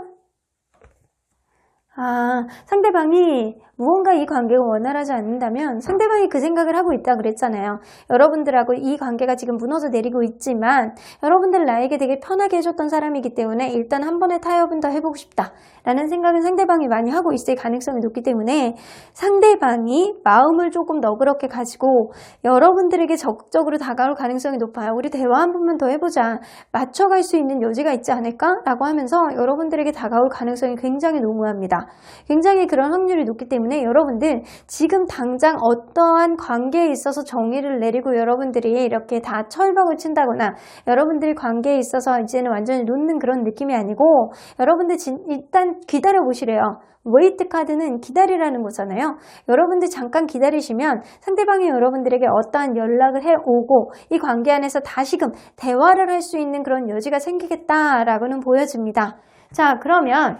상대방이 무언가 이 관계가 원활하지 않는다면 상대방이 그 생각을 하고 있다 그랬잖아요. 여러분들하고 이 관계가 지금 무너져 내리고 있지만 여러분들 나에게 되게 편하게 해줬던 사람이기 때문에 일단 한 번의 타협은 더 해보고 싶다 라는 생각은 상대방이 많이 하고 있을 가능성이 높기 때문에 상대방이 마음을 조금 너그럽게 가지고 여러분들에게 적극적으로 다가올 가능성이 높아요. 우리 대화 한 번만 더 해보자. 맞춰갈 수 있는 여지가 있지 않을까? 라고 하면서 여러분들에게 다가올 가능성이 굉장히 농후합니다. 굉장히 그런 확률이 높기 때문에 여러분들 지금 당장 어떠한 관계에 있어서 정의를 내리고 여러분들이 이렇게 다 철벽을 친다거나 여러분들이 관계에 있어서 이제는 완전히 놓는 그런 느낌이 아니고 여러분들 일단 기다려 보시래요. 웨이트 카드는 기다리라는 거잖아요. 여러분들 잠깐 기다리시면 상대방이 여러분들에게 어떠한 연락을 해오고 이 관계 안에서 다시금 대화를 할 수 있는 그런 여지가 생기겠다라고는 보여집니다. 자, 그러면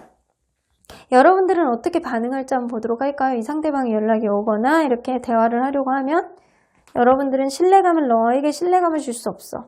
여러분들은 어떻게 반응할지 한번 보도록 할까요? 이 상대방이 연락이 오거나 이렇게 대화를 하려고 하면 여러분들은 너에게 신뢰감을 줄 수 없어.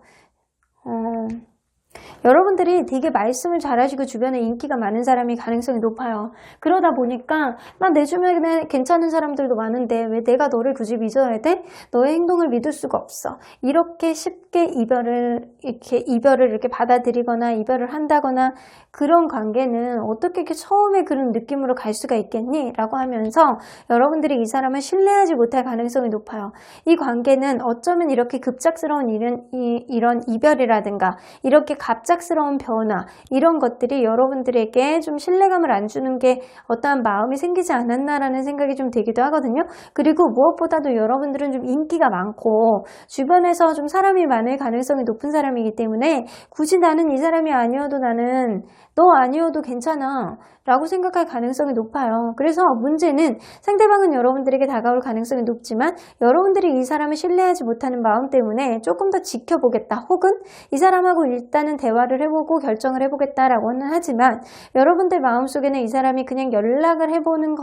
여러분들이 되게 말씀을 잘하시고 주변에 인기가 많은 사람이 가능성이 높아요. 그러다 보니까 난 내 주변에 괜찮은 사람들도 많은데 왜 내가 너를 굳이 믿어야 돼? 너의 행동을 믿을 수가 없어. 이렇게 쉽게 이별을 이렇게 받아들이거나 이별을 한다거나 그런 관계는 어떻게 이렇게 처음에 그런 느낌으로 갈 수가 있겠니? 라고 하면서 여러분들이 이 사람을 신뢰하지 못할 가능성이 높아요. 이 관계는 어쩌면 이렇게 급작스러운 이런 이별이라든가 이렇게 갑작스러운 변화 이런 것들이 여러분들에게 좀 신뢰감을 안 주는 게 어떠한 마음이 생기지 않았나라는 생각이 좀 들기도 하거든요. 그리고 무엇보다도 여러분들은 좀 인기가 많고 주변에서 좀 사람이 많을 가능성이 높은 사람이기 때문에 굳이 나는 이 사람이 아니어도 나는 너 아니어도 괜찮아 라고 생각할 가능성이 높아요. 그래서 문제는 상대방은 여러분들에게 다가올 가능성이 높지만 여러분들이 이 사람을 신뢰하지 못하는 마음 때문에 조금 더 지켜보겠다 혹은 이 사람하고 일단은 대화를 해보고 결정을 해보겠다라고는 하지만 여러분들 마음속에는 이 사람이 그냥 연락을 해보는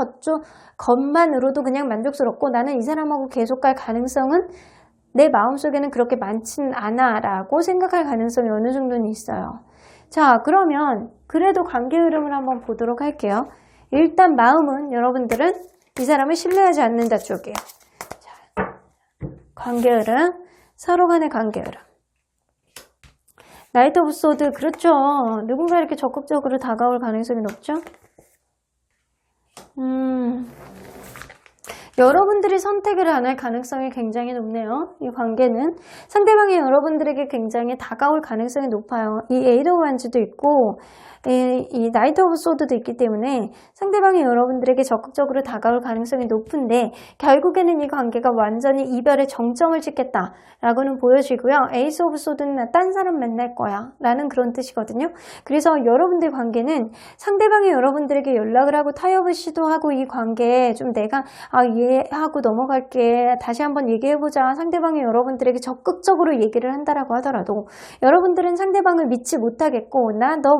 것만으로도 그냥 만족스럽고 나는 이 사람하고 계속 갈 가능성은 내 마음속에는 그렇게 많진 않아 라고 생각할 가능성이 어느 정도는 있어요. 자, 그러면 그래도 관계 흐름을 한번 보도록 할게요. 일단 마음은 여러분들은 이 사람을 신뢰하지 않는다 쪽이에요. 자, 관계 흐름, 서로 간의 관계 흐름. 나이트 오브 소드, 그렇죠. 누군가 이렇게 적극적으로 다가올 가능성이 높죠. 여러분들이 선택을 안 할 가능성이 굉장히 높네요. 이 관계는 상대방이 여러분들에게 굉장히 다가올 가능성이 높아요. 이 에이드 오브 완즈도 있고 이 나이트 오브 소드도 있기 때문에 상대방이 여러분들에게 적극적으로 다가올 가능성이 높은데 결국에는 이 관계가 완전히 이별의 정점을 찍겠다 라고는 보여지고요. 에이스 오브 소드는 딴 사람 만날 거야 라는 그런 뜻이거든요. 그래서 여러분들 관계는 상대방이 여러분들에게 연락을 하고 타협을 시도하고 이 관계에 좀 내가 이해하고 넘어갈게 다시 한번 얘기해보자 상대방이 여러분들에게 적극적으로 얘기를 한다라고 하더라도 여러분들은 상대방을 믿지 못하겠고 나 너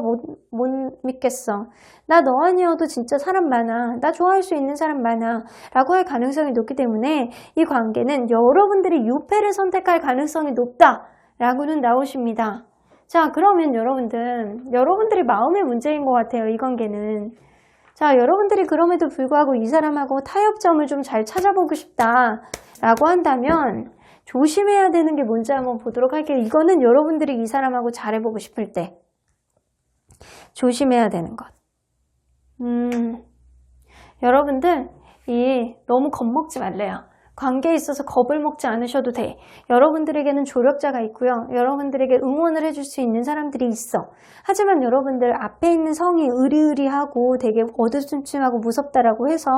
못 믿겠어. 나 너 아니어도 진짜 사람 많아. 나 좋아할 수 있는 사람 많아. 라고 할 가능성이 높기 때문에 이 관계는 여러분들이 유패를 선택할 가능성이 높다. 라고는 나오십니다. 자, 그러면 여러분들이 마음의 문제인 것 같아요. 이 관계는. 자, 여러분들이 그럼에도 불구하고 이 사람하고 타협점을 좀 잘 찾아보고 싶다. 라고 한다면 조심해야 되는 게 뭔지 한번 보도록 할게요. 이거는 여러분들이 이 사람하고 잘해보고 싶을 때. 조심해야 되는 것. 여러분들 너무 겁먹지 말래요. 관계에 있어서 겁을 먹지 않으셔도 돼. 여러분들에게는 조력자가 있고요. 여러분들에게 응원을 해줄 수 있는 사람들이 있어. 하지만 여러분들 앞에 있는 성이 으리으리하고 되게 어두침침하고 무섭다라고 해서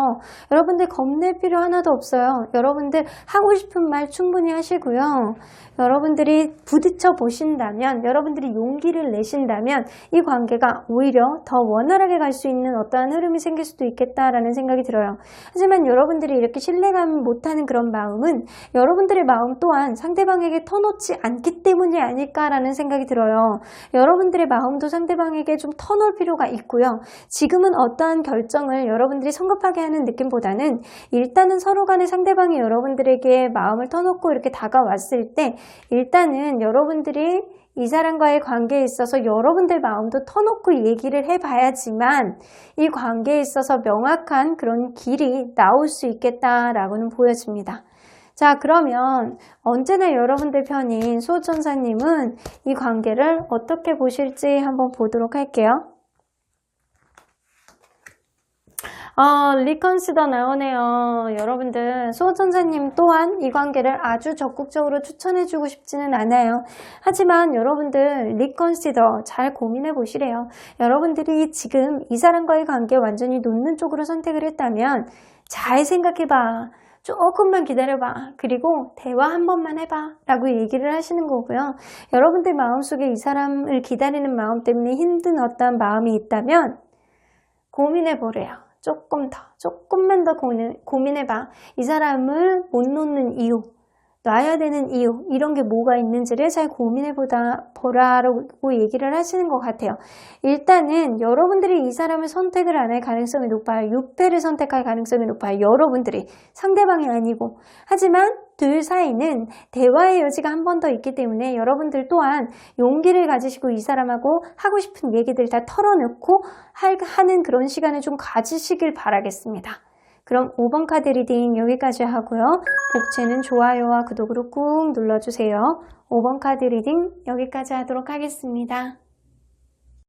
여러분들 겁낼 필요 하나도 없어요. 여러분들 하고 싶은 말 충분히 하시고요. 여러분들이 부딪혀 보신다면, 여러분들이 용기를 내신다면 이 관계가 오히려 더 원활하게 갈 수 있는 어떠한 흐름이 생길 수도 있겠다라는 생각이 들어요. 하지만 여러분들이 이렇게 신뢰감 못하는 그런 마음은 여러분들의 마음 또한 상대방에게 터놓지 않기 때문이 아닐까라는 생각이 들어요. 여러분들의 마음도 상대방에게 좀 터놓을 필요가 있고요. 지금은 어떠한 결정을 여러분들이 성급하게 하는 느낌보다는 일단은 서로 간에 상대방이 여러분들에게 마음을 터놓고 이렇게 다가왔을 때 일단은 여러분들이 이 사람과의 관계에 있어서 여러분들 마음도 터놓고 얘기를 해봐야지만 이 관계에 있어서 명확한 그런 길이 나올 수 있겠다라고는 보여집니다. 자, 그러면 언제나 여러분들 편인 수호천사님은 이 관계를 어떻게 보실지 한번 보도록 할게요. 리컨시더 나오네요. 여러분들 수호천사님 또한 이 관계를 아주 적극적으로 추천해주고 싶지는 않아요. 하지만 여러분들 리컨시더 잘 고민해 보시래요. 여러분들이 지금 이 사람과의 관계 완전히 놓는 쪽으로 선택을 했다면 잘 생각해봐. 조금만 기다려봐. 그리고 대화 한 번만 해봐. 라고 얘기를 하시는 거고요. 여러분들 마음속에 이 사람을 기다리는 마음 때문에 힘든 어떤 마음이 있다면 고민해 보래요. 조금만 더 고민해봐. 이 사람을 못 놓는 이유, 놔야 되는 이유, 이런 게 뭐가 있는지를 잘 고민해보라고 얘기를 하시는 것 같아요. 일단은 여러분들이 이 사람을 선택을 안 할 가능성이 높아요. 6패를 선택할 가능성이 높아요. 여러분들이, 상대방이 아니고. 하지만 둘 사이는 대화의 여지가 한 번 더 있기 때문에 여러분들 또한 용기를 가지시고 이 사람하고 하고 싶은 얘기들 다 털어놓고 하는 그런 시간을 좀 가지시길 바라겠습니다. 그럼 5번 카드 리딩 여기까지 하고요. 복채는 좋아요와 구독으로 꾹 눌러주세요. 5번 카드 리딩 여기까지 하도록 하겠습니다.